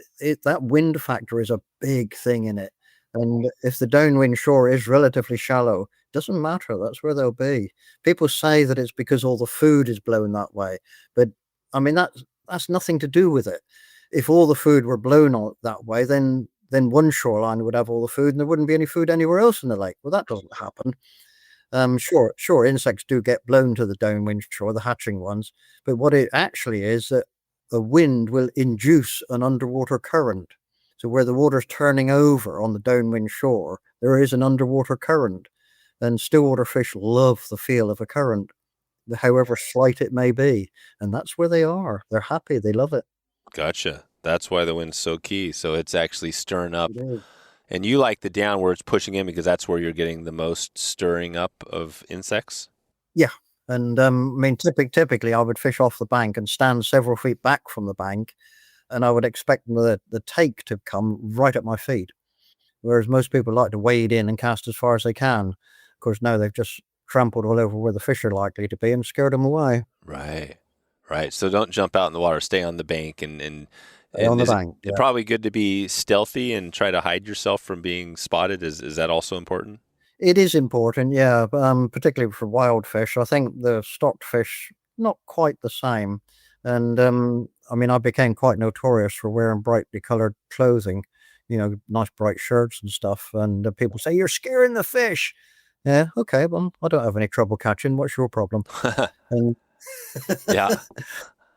that wind factor is a big thing in it. And if the downwind shore is relatively shallow, doesn't matter. That's where they'll be. People say that it's because all the food is blown that way, but I mean that's nothing to do with it. If all the food were blown on that way, then one shoreline would have all the food, and there wouldn't be any food anywhere else in the lake. Well, that doesn't happen. Sure, insects do get blown to the downwind shore, the hatching ones, but what it actually is that a wind will induce an underwater current. So where the water's turning over on the downwind shore, there is an underwater current, and stillwater fish love the feel of a current, however slight it may be, and that's where they are. They're happy. They love it. Gotcha. That's why the wind's so key. So it's actually stirring up. It is. And you like the down where it's pushing in because that's where you're getting the most stirring up of insects? Yeah. And I mean, typically, I would fish off the bank and stand several feet back from the bank, and I would expect the take to come right at my feet. Whereas most people like to wade in and cast as far as they can. Of course, now they've just trampled all over where the fish are likely to be and scared them away. Right. Right. So don't jump out in the water. Stay on the bank Stay on the is bank. it Yeah. probably good to be stealthy and try to hide yourself from being spotted? Is that also important? It is important, yeah, particularly for wild fish. I think the stocked fish, not quite the same. And I mean, I became quite notorious for wearing brightly colored clothing, nice bright shirts and stuff. And people say, "You're scaring the fish." Yeah, okay, well, I don't have any trouble catching. What's your problem? And Yeah.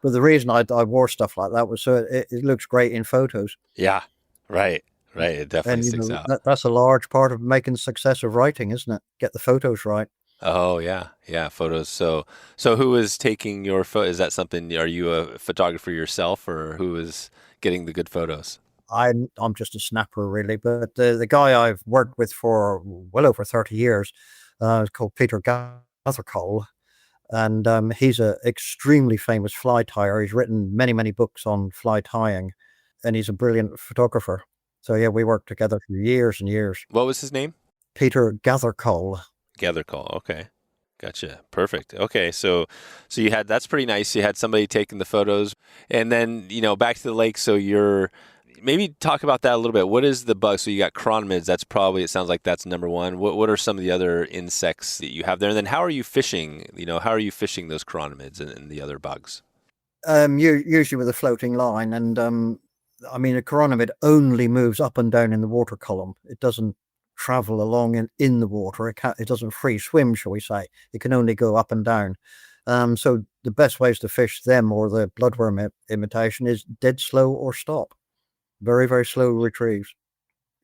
but the reason I wore stuff like that was so it looks great in photos. Yeah. Right. Right. It definitely And sticks out. that's a large part of making success of writing, isn't it? Get the photos right. Oh yeah, yeah, photos. So who is taking your photo? Is that something? Are you a photographer yourself, or who is getting the good photos? I'm just a snapper, really. But the guy I've worked with for well over 30 years is called Peter Cockwill, and he's a extremely famous fly tyer. He's written many books on fly tying, and he's a brilliant photographer. So yeah, we worked together for years and years. What was his name? Peter Gathercole. Gather Call. Okay. Gotcha. Perfect. Okay. So you had, that's pretty nice. You had somebody taking the photos, and then, back to the lake. So maybe talk about that a little bit. What is the bug? So you got chironomids. That's probably, it sounds like that's number one. What are some of the other insects that you have there? And then how are you fishing? How are you fishing those chironomids and the other bugs? Usually with a floating line, and I mean, a chironomid only moves up and down in the water column. It doesn't travel along in the water. It doesn't free swim, shall we say. It can only go up and down. So the best ways to fish them, or the bloodworm imitation, is dead slow or stop. Very, very slow retrieves.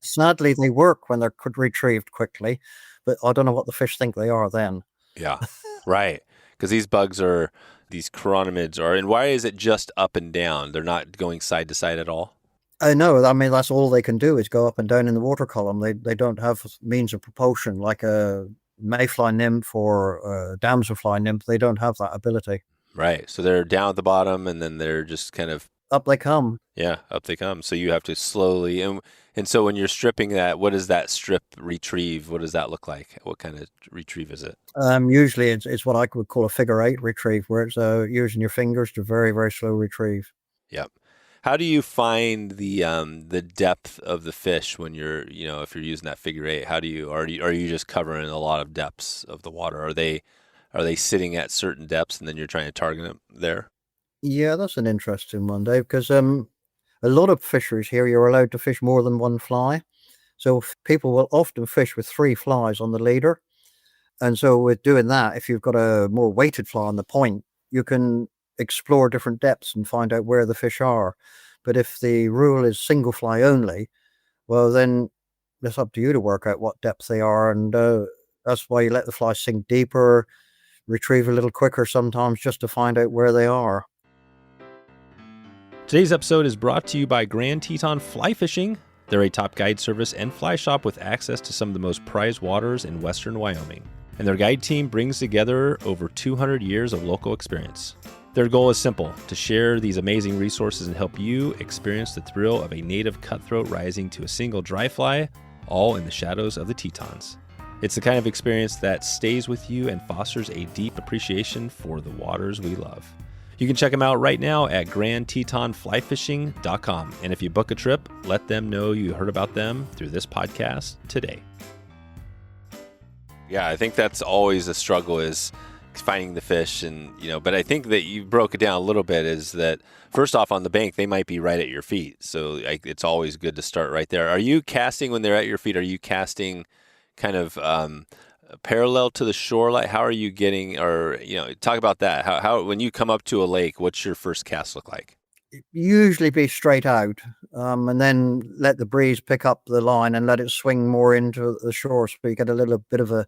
Sadly, they work when they're retrieved quickly, but I don't know what the fish think they are then. Yeah, right. Because these chironomids are, and why is it just up and down? They're not going side to side at all? I know. I mean, that's all they can do is go up and down in the water column. They don't have means of propulsion like a mayfly nymph or a damselfly nymph. They don't have that ability. Right. So they're down at the bottom, and then they're just kind of Up they come. Yeah, up they come. So you have to slowly, and so when you're stripping that, what does that strip retrieve? What does that look like? What kind of retrieve is it? Usually it's what I would call a figure eight retrieve, where it's using your fingers to very, very slow retrieve. Yep. How do you find the depth of the fish when you're, if you're using that figure eight? How do you are you just covering a lot of depths of the water? Are they sitting at certain depths and then you're trying to target them there? Yeah, that's an interesting one, Dave, because a lot of fisheries here, you're allowed to fish more than one fly. So people will often fish with 3 flies on the leader. And so with doing that, if you've got a more weighted fly on the point, you can explore different depths and find out where the fish are. But if the rule is single fly only, well, then it's up to you to work out what depth they are. And that's why you let the fly sink deeper, retrieve a little quicker sometimes, just to find out where they are. Today's episode is brought to you by Grand Teton Fly Fishing. They're a top guide service and fly shop with access to some of the most prized waters in western Wyoming. And their guide team brings together over 200 years of local experience. Their goal is simple: to share these amazing resources and help you experience the thrill of a native cutthroat rising to a single dry fly, all in the shadows of the Tetons. It's the kind of experience that stays with you and fosters a deep appreciation for the waters we love. You can check them out right now at grandtetonflyfishing.com. And if you book a trip, let them know you heard about them through this podcast today. Yeah, I think that's always a struggle, is finding the fish. And, but I think that you broke it down a little bit, is that first off, on the bank, they might be right at your feet. So it's always good to start right there. Are you casting when they're at your feet? Are you casting kind of parallel to the shore? Like, how are you getting, or talk about that? How when you come up to a lake, what's your first cast look like? Usually be straight out, and then let the breeze pick up the line and let it swing more into the shore, so you get a little bit of a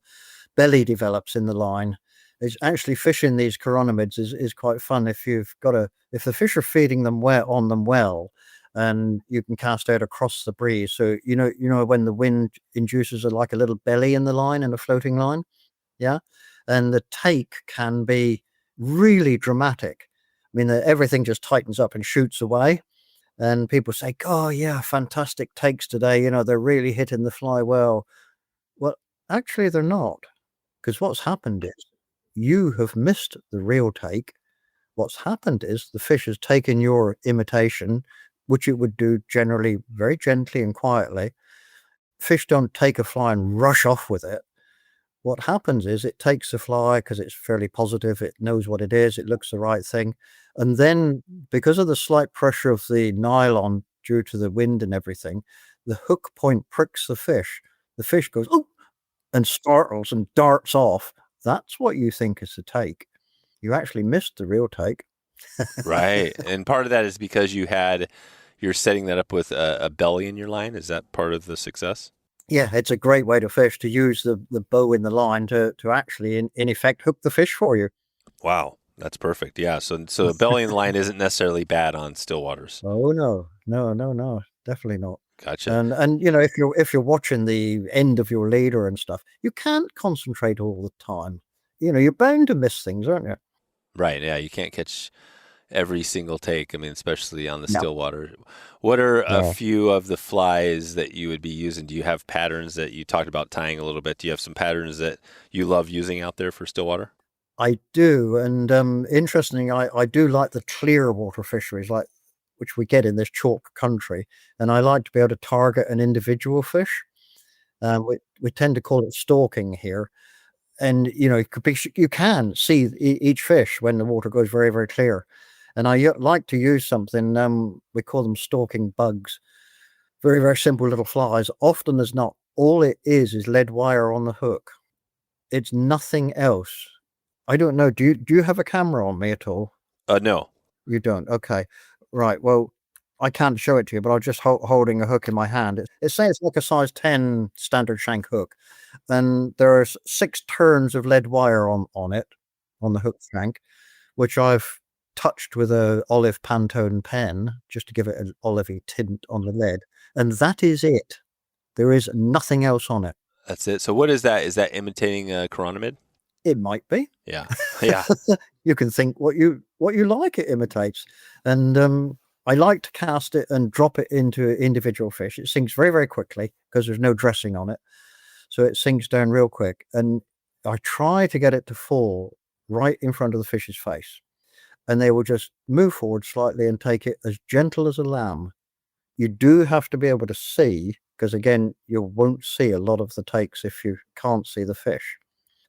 belly develops in the line. It's actually fishing these chironomids is quite fun if if the fish are feeding them on them well, and you can cast out across the breeze. So when the wind induces like a little belly in the line, in a floating line, yeah, and the take can be really dramatic. I mean, everything just tightens up and shoots away, and people say, "Oh yeah, fantastic takes today. They're really hitting the fly well." Well, actually, they're not, because what's happened is you have missed the real take. What's happened is the fish has taken your imitation, which it would do generally very gently and quietly. Fish don't take a fly and rush off with it. What happens is it takes the fly because it's fairly positive, it knows what it is, it looks the right thing. And then, because of the slight pressure of the nylon due to the wind and everything, the hook point pricks the fish. The fish goes, "Oh," and startles and darts off. That's what you think is the take. You actually missed the real take. Right. And part of that is because you're setting that up with a belly in your line. Is that part of the success? Yeah, it's a great way to fish, to use the bow in the line to actually, in effect, hook the fish for you. Wow, that's perfect. Yeah, so a belly in the line isn't necessarily bad on still waters. Oh no, definitely not. Gotcha. And if you're watching the end of your leader and stuff, you can't concentrate all the time. You're bound to miss things, aren't you? Right. Yeah, you can't catch every single take. I mean, especially on the No. Stillwater. What are a Yeah. few of the flies that you would be using? Do you have patterns that you talked about tying a little bit? Do you have some patterns that you love using out there for Stillwater? I do, and interestingly, I do like the clearwater fisheries, like which we get in this chalk country, and I like to be able to target an individual fish. We tend to call it stalking here, and it could be you can see each fish when the water goes very very clear, and I like to use something we call them stalking bugs, very very simple little flies. Often as not, all it is lead wire on the hook. It's nothing else. I don't know. Do you have a camera on me at all? No. You don't? Okay. Right. Well, I can't show it to you, but I'm just holding a hook in my hand. It's saying it's like a size 10 standard shank hook, and there's 6 turns of lead wire on it, on the hook shank, which I've touched with a olive Pantone pen just to give it an olivey tint on the lead, and that is it. There is nothing else on it. That's it. So what is that? Is that imitating a chironomid? It might be. Yeah. Yeah. You can think what you like it imitates, and I like to cast it and drop it into individual fish. It sinks very very quickly because there's no dressing on it, so it sinks down real quick. And I try to get it to fall right in front of the fish's face, and they will just move forward slightly and take it as gentle as a lamb. You do have to be able to see, because again, you won't see a lot of the takes if you can't see the fish.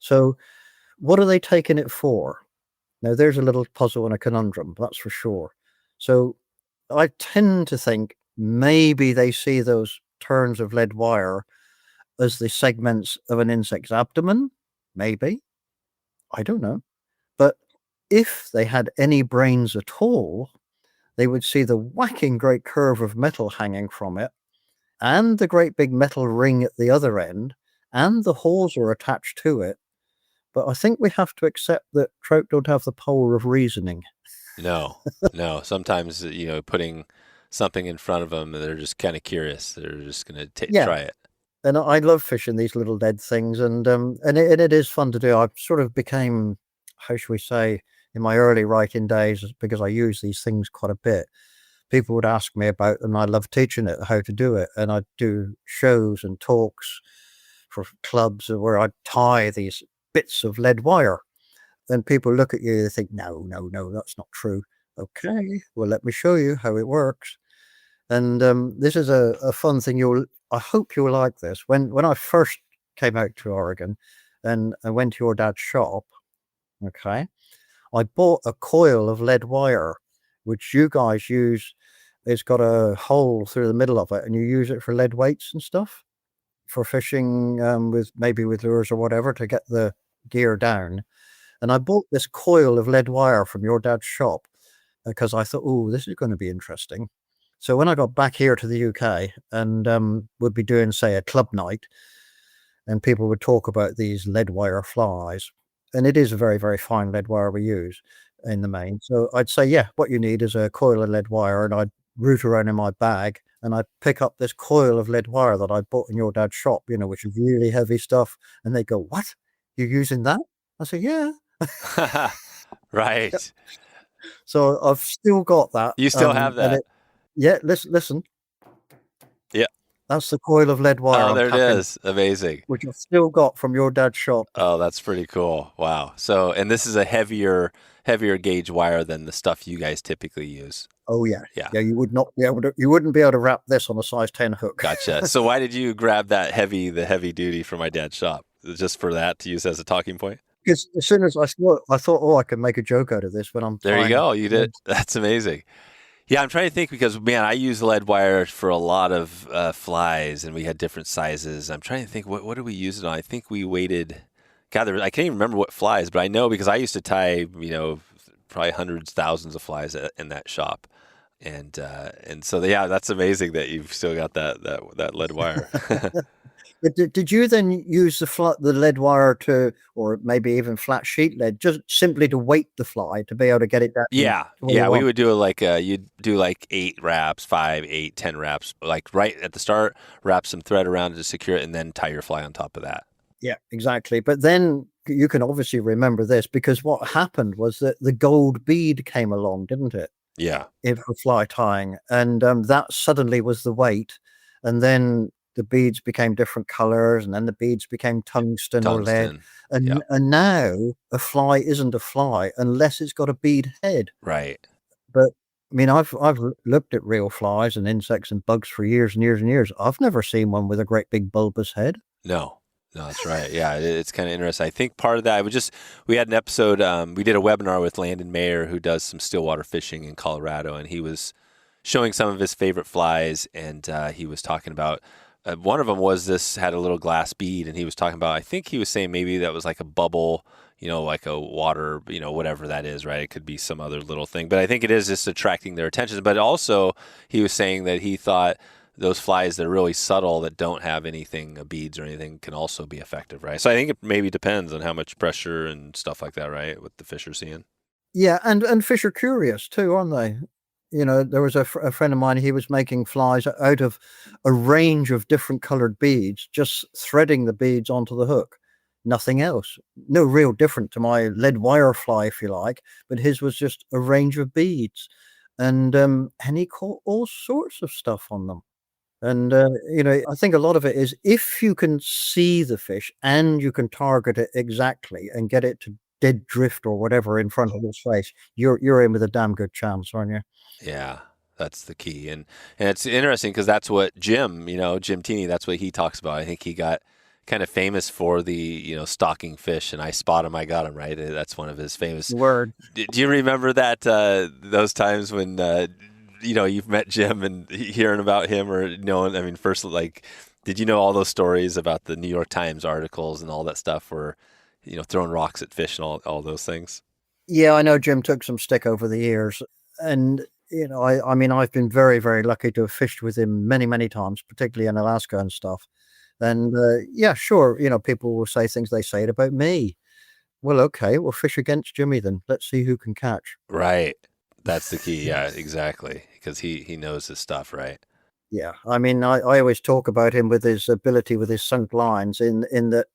So what are they taking it for? Now, there's a little puzzle and a conundrum, that's for sure. So I tend to think maybe they see those turns of lead wire as the segments of an insect's abdomen. Maybe. I don't know. But if they had any brains at all, they would see the whacking great curve of metal hanging from it, and the great big metal ring at the other end, and the hawser attached to it. But I think we have to accept that trout don't have the power of reasoning. No. No. Sometimes, putting something in front of them, they're just kind of curious. They're just going to Yeah, try it. and I love fishing these little dead things, and it is fun to do. I sort of became, how should we say, in my early writing days, because I use these things quite a bit. People would ask me about them. I love teaching it how to do it, and I do shows and talks for clubs where I tie these bits of lead wire. Then people look at you, they think, no, no, no, that's not true. Okay, well, let me show you how it works. And this is a fun thing. I hope you'll like this. When I first came out to Oregon, and I went to your dad's shop, okay, I bought a coil of lead wire, which you guys use. It's got a hole through the middle of it, and you use it for lead weights and stuff for fishing with lures or whatever to get the gear down. And I bought this coil of lead wire from your dad's shop because I thought, oh, this is going to be interesting. So when I got back here to the UK and would be doing, say, a club night, and people would talk about these lead wire flies, and it is a very, very fine lead wire we use in the main. So I'd say, yeah, what you need is a coil of lead wire, and I'd root around in my bag, and I'd pick up this coil of lead wire that I bought in your dad's shop, which is really heavy stuff. And they go, what? You're using that? I say, yeah. Right. So I've still got that. You still have that. Yeah, listen. Yeah. That's the coil of lead wire. Oh, there it is. Amazing. Which I've still got from your dad's shop. Oh, that's pretty cool. Wow. So, and this is a heavier gauge wire than the stuff you guys typically use. Oh yeah. Yeah. Yeah, you wouldn't be able to wrap this on a size 10 hook. Gotcha. So why did you grab the heavy duty from my dad's shop? Just for that to use as a talking point? Because as soon as I thought, oh, I can make a joke out of this when I'm there. You go. You did. That's amazing. Yeah, I'm trying to think because, man, I use lead wire for a lot of flies, and we had different sizes. I'm trying to think, what did we use it on? I think we weighted, God, I can't even remember what flies, but I know because I used to tie, probably hundreds, thousands of flies in that shop. And so, yeah, that's amazing that you've still got that lead wire. But did you then use the lead wire or maybe even flat sheet lead, just simply to weight the fly to be able to get it down? Yeah. We would do you'd do like 8 wraps, 5, 8, 10 wraps, like right at the start, wrap some thread around it to secure it, and then tie your fly on top of that. Yeah, exactly. But then you can obviously remember this because what happened was that the gold bead came along, didn't it? Yeah. For fly tying, and that suddenly was the weight, and then the beads became different colors, and then the beads became tungsten or lead, Tungsten. Yeah. and now a fly isn't a fly unless it's got a bead head. Right. But I mean, I've looked at real flies and insects and bugs for years and years and years. I've never seen one with a great big bulbous head. No. No, that's right. Yeah, it's kind of interesting. I think part of that, we had an episode, we did a webinar with Landon Mayer, who does some stillwater fishing in Colorado, and he was showing some of his favorite flies, and he was talking about, one of them had a little glass bead, and he was talking about, I think he was saying maybe that was like a bubble, like a water, whatever that is, right? It could be some other little thing, but I think it is just attracting their attention. But also, he was saying that he thought those flies that are really subtle, that don't have anything, beads or anything, can also be effective, right? So I think it maybe depends on how much pressure and stuff like that, right? What the fish are seeing. Yeah, and fish are curious too, aren't they? There was a friend of mine, he was making flies out of a range of different colored beads, just threading the beads onto the hook, nothing else. No real different to my lead wire fly, if you like, but his was just a range of beads. And he caught all sorts of stuff on them. And I think a lot of it is if you can see the fish and you can target it exactly and get it to dead drift or whatever in front of its face, you're in with a damn good chance, aren't you? Yeah, that's the key. And it's interesting because that's what Jim Tini, that's what he talks about. I think he got kind of famous for the, stalking fish, and I spot him, I got him, right? That's one of his famous. Word. Do you remember that, those times when, you've met Jim and hearing about him or knowing, I mean, first, like, did you know all those stories about the New York Times articles and all that stuff where, throwing rocks at fish and all those things? Yeah, I know Jim took some stick over the years. And, I mean, I've been very, very lucky to have fished with him many, many times, particularly in Alaska and stuff. And yeah, sure, people will say things they say it about me. Well, okay, we'll fish against Jimmy then. Let's see who can catch. Right. That's the key. Yeah, exactly. Because he knows his stuff, right? Yeah, I mean, I always talk about him with his ability with his sunk lines in that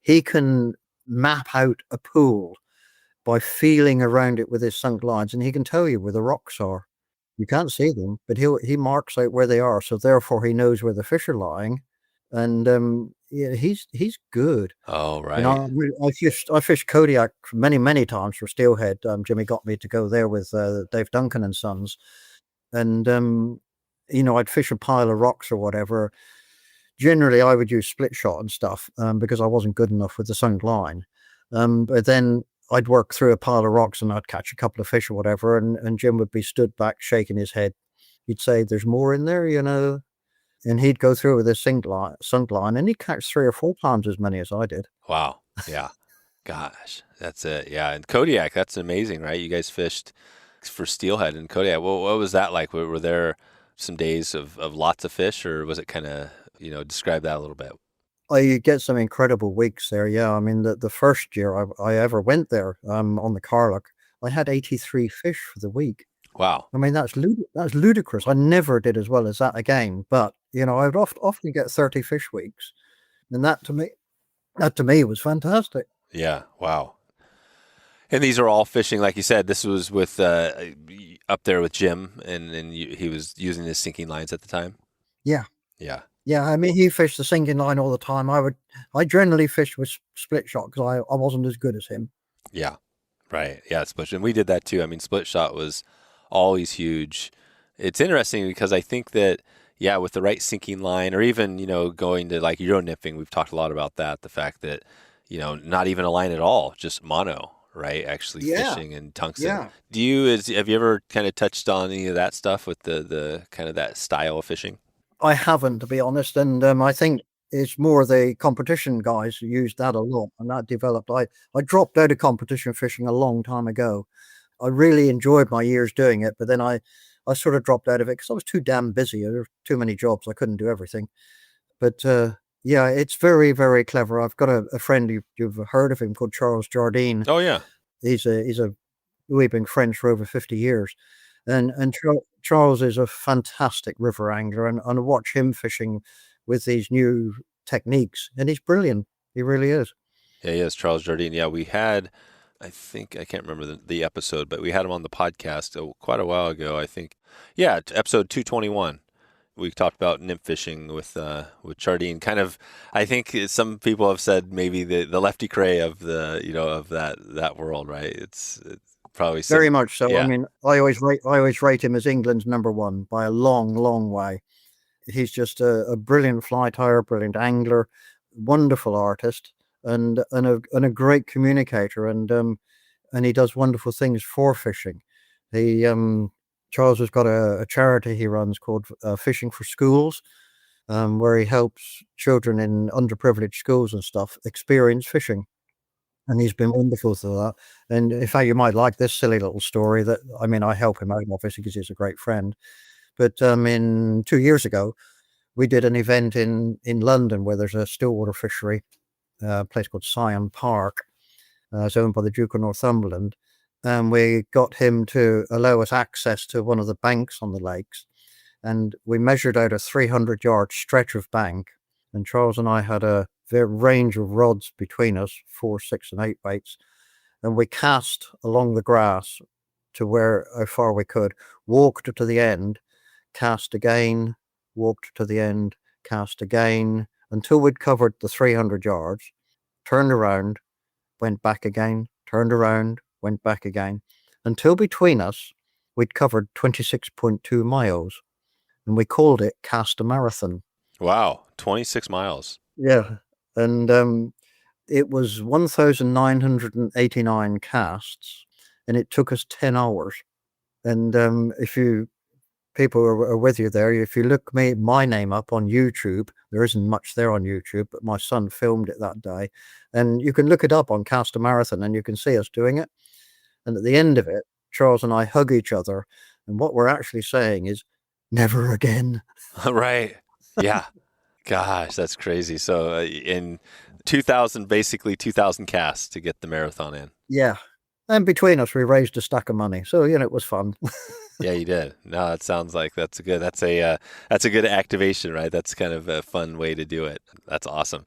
he can map out a pool by feeling around it with his sunk lines, and he can tell you where the rocks are. You can't see them, but he marks out where they are, so therefore he knows where the fish are lying, and yeah, he's good. Oh, You know, right. I fished Kodiak many many times for steelhead. Jimmy got me to go there with Dave Duncan and Sons, and I'd fish a pile of rocks or whatever. Generally, I would use split shot and stuff because I wasn't good enough with the sunk line. But then I'd work through a pile of rocks and I'd catch a couple of fish or whatever, and Jim would be stood back shaking his head. He'd say, "There's more in there, and he'd go through with his sunk line, and he'd catch 3 or 4 times as many as I did. Wow. Yeah. Gosh, that's it. Yeah. And Kodiak, that's amazing, right? You guys fished for steelhead in Kodiak. What was that like? Were there some days of lots of fish, or was it kind of, describe that a little bit? I get some incredible weeks there. Yeah, I mean the first year I ever went there on the Carlock, I had 83 fish for the week. Wow. I mean that's ludicrous. I never did as well as that again, but I would often get 30 fish weeks, and that to me was fantastic. Yeah. Wow. And these are all fishing, like you said. This was with up there with Jim, and he was using his sinking lines at the time. Yeah, Yeah. yeah. I mean he fished the sinking line all the time. I generally fished with split shot because I wasn't as good as him. Yeah. Right. Yeah. Split shot. And we did that too. I mean, split shot was always huge. It's interesting because I think that, yeah, with the right sinking line, or even, going to like Euro nipping, we've talked a lot about that. The fact that, not even a line at all, just mono, right? Actually Yeah, fishing and tungsten. yeah. Have you ever kind of touched on any of that stuff with the kind of that style of fishing? I haven't, to be honest, and I think it's more the competition guys who used that a lot, and that developed. I dropped out of competition fishing a long time ago. I really enjoyed my years doing it, but then I sort of dropped out of it because I was too damn busy. There were too many jobs. I couldn't do everything. But yeah, it's very, very clever. I've got a friend you've heard of him called Charles Jardine. Oh, yeah. He's a we've been friends for over 50 years. And Charles is a fantastic river angler, and I watch him fishing with these new techniques, and he's brilliant. He really is. Yeah, he is Charles Jardine. Yeah, we had, I think, I can't remember the episode, but we had him on the podcast quite a while ago. I think, yeah, episode 221. We talked about nymph fishing with Jardine. Kind of, I think some people have said maybe the Lefty Cray of the of that world, right? It's probably Very sim. much so. I Yeah. mean, I always rate him as England's number one by a long, long way. He's just a brilliant fly tyer, brilliant angler, wonderful artist, and a great communicator. And he does wonderful things for fishing. He Charles has got a charity he runs called Fishing for Schools, where he helps children in underprivileged schools and stuff experience fishing. And he's been wonderful for that. And in fact, you might like this silly little story that, I mean, I help him out obviously because he's a great friend. But in 2 years ago, we did an event in London where there's a Stillwater fishery, a place called Syon Park. It's owned by the Duke of Northumberland. And we got him to allow us access to one of the banks on the lakes. And we measured out a 300-yard stretch of bank. And Charles and I had a range of rods between us, 4, 6, and 8 weights. And we cast along the grass to how far we could, walked to the end, cast again, walked to the end, cast again, until we'd covered the 300 yards, turned around, went back again, turned around, went back again, until between us, we'd covered 26.2 miles. And we called it Cast a Marathon. Wow, 26 miles. Yeah. And it was 1,989 casts, and it took us 10 hours. And if people are with you there, if you look my name up on YouTube, there isn't much there on YouTube, but my son filmed it that day. And you can look it up on Cast a Marathon and you can see us doing it. And at the end of it, Charles and I hug each other. And what we're actually saying is, never again. Right. Yeah. Gosh, that's crazy. So in 2000, basically 2000 casts to get the marathon in. Yeah. And between us, we raised a stack of money. So, it was fun. Yeah, you did. No, it sounds like that's a good activation, right? That's kind of a fun way to do it. That's awesome.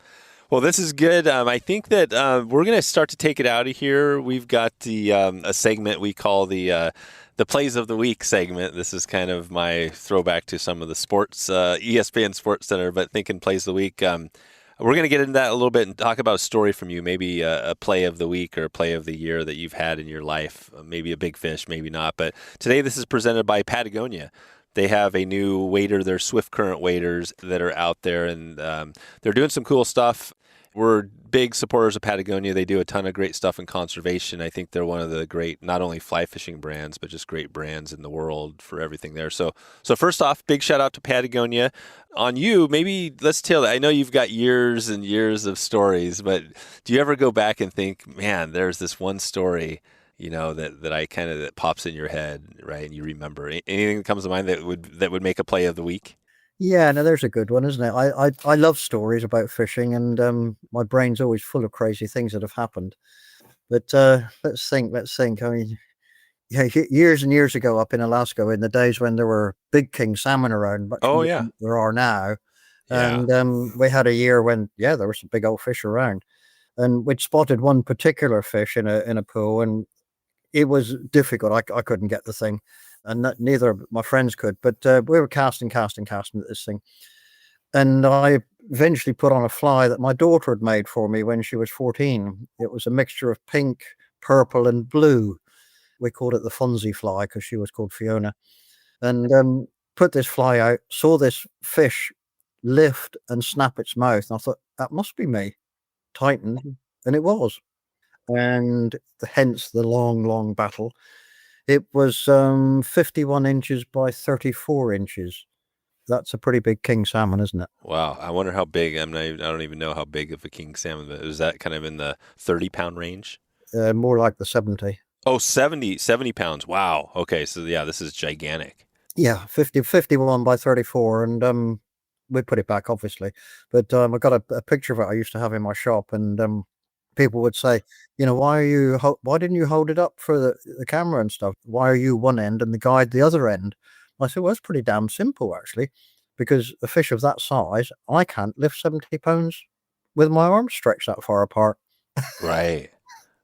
Well, this is good. I think that we're going to start to take it out of here. We've got the a segment we call the Plays of the Week segment. This is kind of my throwback to some of the sports, ESPN Sports Center, but thinking Plays of the Week. We're going to get into that a little bit and talk about a story from you, maybe a play of the week or a play of the year that you've had in your life, maybe a big fish, maybe not. But today this is presented by Patagonia. They have a new wader, they're Swift Current waders that are out there, and they're doing some cool stuff. We're big supporters of Patagonia. They do a ton of great stuff in conservation. I think they're one of the great, not only fly fishing brands, but just great brands in the world for everything there. So first off, big shout out to Patagonia. On you, maybe let's tell. I know you've got years and years of stories, but do you ever go back and think, man, there's this one story, that I kind of that pops in your head, right? And you remember anything that comes to mind that would make a play of the week? Yeah, no, there's a good one, isn't it? I love stories about fishing, and my brain's always full of crazy things that have happened. But let's think. I mean, yeah, years and years ago up in Alaska, in the days when there were big king salmon around, much Oh more yeah, than there are now. yeah. And we had a year when, there were some big old fish around, and we'd spotted one particular fish in a pool, and it was difficult. I couldn't get the thing, and neither of my friends could. But we were casting at this thing, and I eventually put on a fly that my daughter had made for me when she was 14. It was a mixture of pink, purple, and blue. We called it the Fonzie fly because she was called Fiona. And put this fly out, saw this fish lift and snap its mouth, and I thought, that must be me. Tightened, and it was. And hence the long, long battle. It was 51 inches by 34 inches. That's a pretty big king salmon, isn't it? Wow, I wonder how big. I don't even know how big of a king salmon that is. That kind of in the 30-pound range? More like the 70. Oh, 70 pounds. Wow. Okay, so yeah, this is gigantic. Yeah, 51 by 34, and we put it back, obviously. But I got a picture of it I used to have in my shop, and people would say, why didn't you hold it up for the camera and stuff? Why are you one end and the guide the other end? I said, well, it's pretty damn simple, actually, because a fish of that size, I can't lift 70 pounds with my arms stretched that far apart. Right.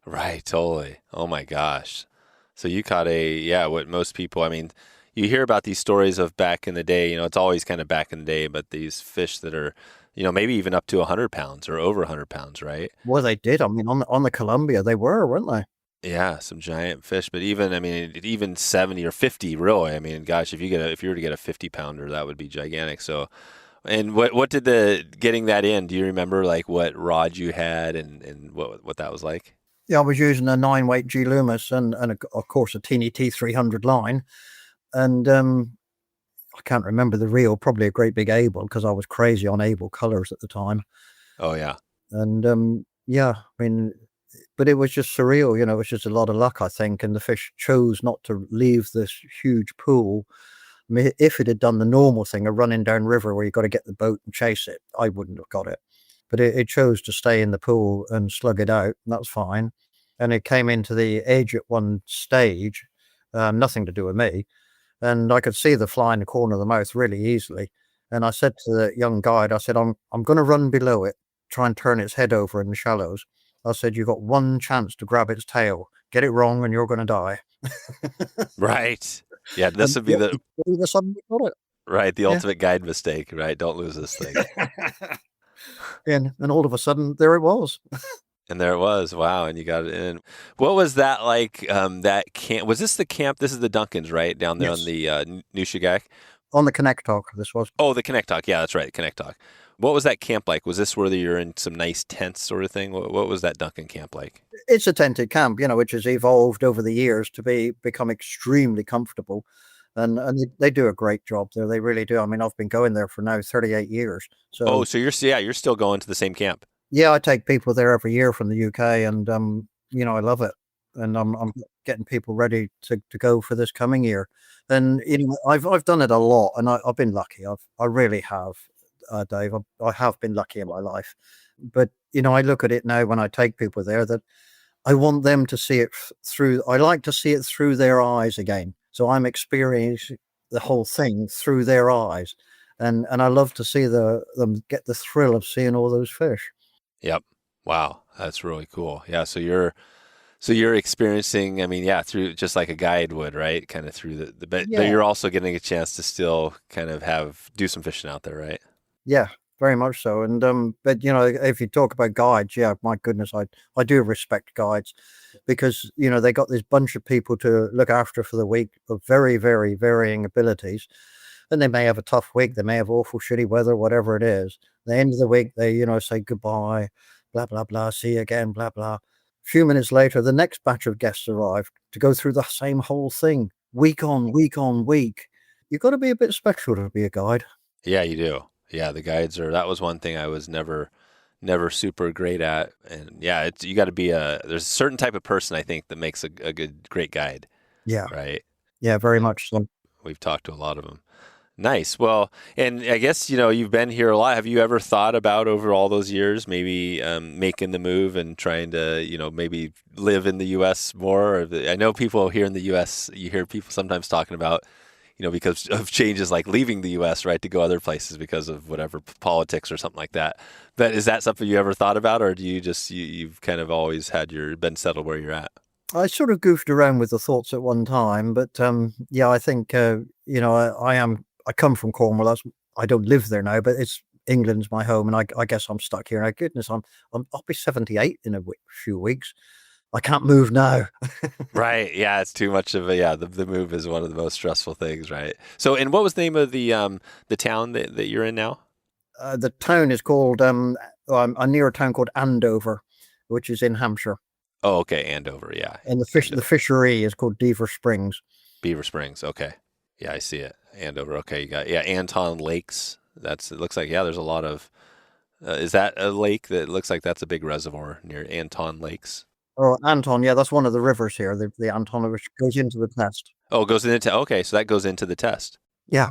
Right. Totally. Oh my gosh. So you caught yeah, what most people, I mean, you hear about these stories of back in the day, it's always kind of back in the day, but these fish that are, maybe even up to 100 pounds or over 100 pounds, right? Well, they did. I mean, on the Columbia, they were, weren't they? Yeah, some giant fish, but even, I mean, even 70 or 50, really. I mean, gosh, if you were to get a 50 pounder, that would be gigantic. So, and what did getting that in, do you remember like what rod you had and what that was like? Yeah, I was using a 9 weight G Loomis and of course a teeny T300 line. And I can't remember the reel, probably a great big Able because I was crazy on Able colors at the time. Oh yeah. And yeah, I mean, but it was just surreal, it was just a lot of luck, I think. And the fish chose not to leave this huge pool. I mean, if it had done the normal thing of running down river where you got to get the boat and chase it, I wouldn't have got it. But it chose to stay in the pool and slug it out, and that's fine. And it came into the edge at one stage, nothing to do with me, and I could see the fly in the corner of the mouth really easily. And I said to the young guide, I said, I'm going to run below it, try and turn its head over in the shallows. I said, you've got one chance to grab its tail. Get it wrong and you're going to die. Right. Yeah, this And would be yeah, all of a sudden we got it. the Yeah. ultimate guide mistake, right? Don't lose this thing. And all of a sudden there it was. And there it was. Wow. And you got it in. What was that like? That camp, was this the camp? This is the Duncans, right? Down there on Yes. the Nushagak? On the Connect Talk, this was. Oh, the Connect Talk. Yeah, that's right. Connect Talk. What was that camp like? Was this where you're in some nice tents sort of thing? What was that Duncan camp like? It's a tented camp, which has evolved over the years to become extremely comfortable. And they do a great job there. They really do. I mean, I've been going there for now 38 years. Oh, So so you're still going to the same camp. yeah, I take people there every year from the UK, and I love it. And I'm getting people ready to go for this coming year. And I've done it a lot, and I've been lucky. I really have, Dave. I have been lucky in my life. But I look at it now when I take people there that I want them to see it through. I like to see it through their eyes again. So I'm experiencing the whole thing through their eyes, and I love to see them get the thrill of seeing all those fish. Yep. Wow. That's really cool. Yeah. So you're experiencing, I mean, yeah, through just like a guide would, right? Kind of through but Yeah, you're also getting a chance to still kind of do some fishing out there, right? yeah, very much so. And but if you talk about guides, yeah, my goodness, I do respect guides because they got this bunch of people to look after for the week of very, very varying abilities. And they may have a tough week, they may have awful shitty weather, whatever it is. At the end of the week, they say goodbye, blah blah blah, see you again, blah blah. A few minutes later, the next batch of guests arrive to go through the same whole thing, week on week on week. You've got to be a bit special to be a guide. Yeah, you do. Yeah, the guides that was one thing I was never super great at. And yeah, you got to be there's a certain type of person I think that makes a great guide, Yeah, right? yeah, very much so. We've talked to a lot of them. Nice. Well, and I guess, you've been here a lot. Have you ever thought about over all those years, maybe making the move and trying to, maybe live in the U.S. more? I know people here in the U.S., you hear people sometimes talking about, because of changes like leaving the U.S., right, to go other places because of whatever politics or something like that. But is that something you ever thought about, or do you just, you've kind of always been settled where you're at? I sort of goofed around with the thoughts at one time, but yeah, I think I come from Cornwall. I don't live there now, but it's England's my home, and I guess I'm stuck here. And goodness, I'll be 78 in a few weeks. I can't move now. Right. Yeah, it's too much of yeah, the move is one of the most stressful things, right? So, and what was the name of the town that you're in now? The town is called I'm near a town called Andover, which is in Hampshire, Oh, okay, Andover, yeah. and the Andover. fishery is called Deaver Springs. Beaver Springs, okay. Yeah, I see it. Andover, okay. You got Anton Lakes. It looks like there's a lot of is that a lake that looks like that's a big reservoir near Anton Lakes? Oh, Anton, yeah, that's one of the rivers here. The Anton, which goes into the test. Oh, it goes into okay, so that goes into the test. Yeah,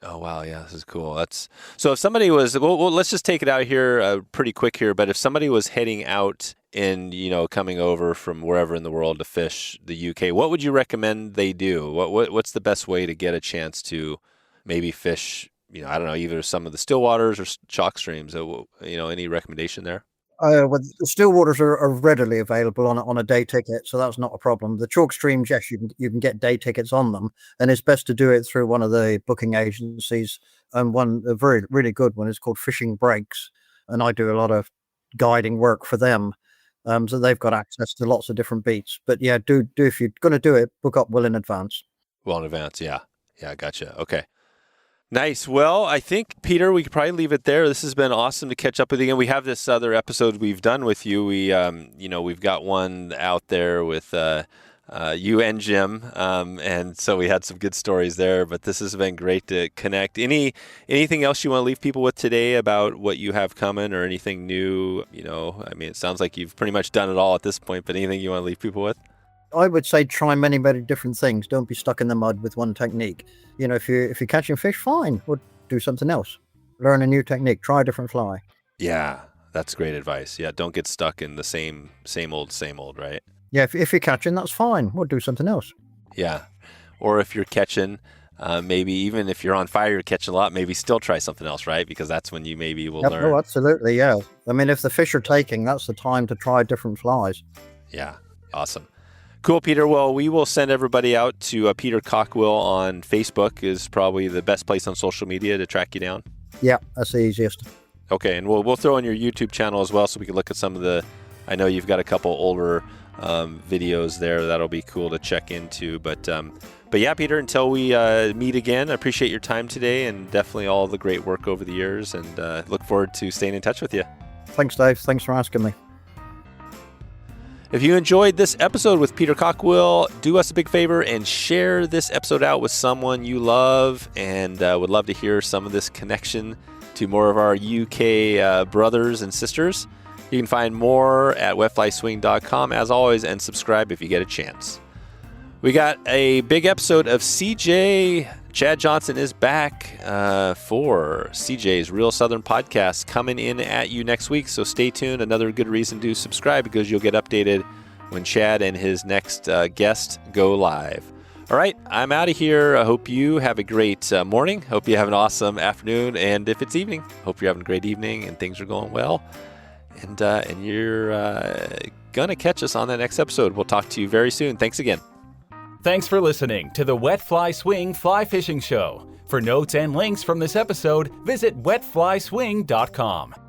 Oh wow, yeah, this is cool. That's so. If somebody was, let's just take it out here, pretty quick here. But if somebody was heading out and coming over from wherever in the world to fish the UK, what would you recommend they do? What's the best way to get a chance to maybe fish? I don't know, either some of the Stillwaters or chalk streams. Any recommendation there? Well, the still waters are readily available on a day ticket, so that's not a problem. The chalk streams, yes, you can get day tickets on them, and it's best to do it through one of the booking agencies. And a very really good one is called Fishing Breaks, and I do a lot of guiding work for them. So they've got access to lots of different beats. But yeah, do if you're going to do it, book up well in advance. Well in advance, yeah. Yeah, gotcha. Okay. Nice. Well, I think, Peter, we could probably leave it there. This has been awesome to catch up with you again. We have this other episode we've done with you. We've got one out there with you and Jim, and so we had some good stories there. But this has been great to connect. Anything else you want to leave people with today about what you have coming, or anything new? I mean, it sounds like you've pretty much done it all at this point. But anything you want to leave people with? I would say try many, many different things. Don't be stuck in the mud with one technique. If you're catching fish, fine. Or do something else. Learn a new technique. Try a different fly. Yeah, that's great advice. Yeah, don't get stuck in the same old, right? Yeah, if you're catching, that's fine. Or do something else. Yeah, or if you're catching, maybe even if you're on fire, you're catching a lot. Maybe still try something else, right? Because that's when you maybe will learn. Oh, absolutely. Yeah. I mean, if the fish are taking, that's the time to try different flies. Yeah, awesome. Cool, Peter. Well, we will send everybody out to Peter Cockwill on Facebook. Is probably the best place on social media to track you down. Yeah, that's the easiest. Okay, and we'll throw on your YouTube channel as well, so we can look at some of the. I know you've got a couple older videos there that'll be cool to check into. But yeah, Peter. Until we meet again, I appreciate your time today and definitely all the great work over the years, and look forward to staying in touch with you. Thanks, Dave. Thanks for asking me. If you enjoyed this episode with Peter Cockwill, do us a big favor and share this episode out with someone you love, and would love to hear some of this connection to more of our UK brothers and sisters. You can find more at wetflyswing.com as always, and subscribe if you get a chance. We got a big episode of CJ. Chad Johnson is back for CJ's Real Southern Podcast coming in at you next week. So stay tuned. Another good reason to subscribe, because you'll get updated when Chad and his next guest go live. All right, I'm out of here. I hope you have a great morning. Hope you have an awesome afternoon. And if it's evening, hope you're having a great evening and things are going well. And you're going to catch us on the next episode. We'll talk to you very soon. Thanks again. Thanks for listening to the Wet Fly Swing Fly Fishing Show. For notes and links from this episode, visit wetflyswing.com.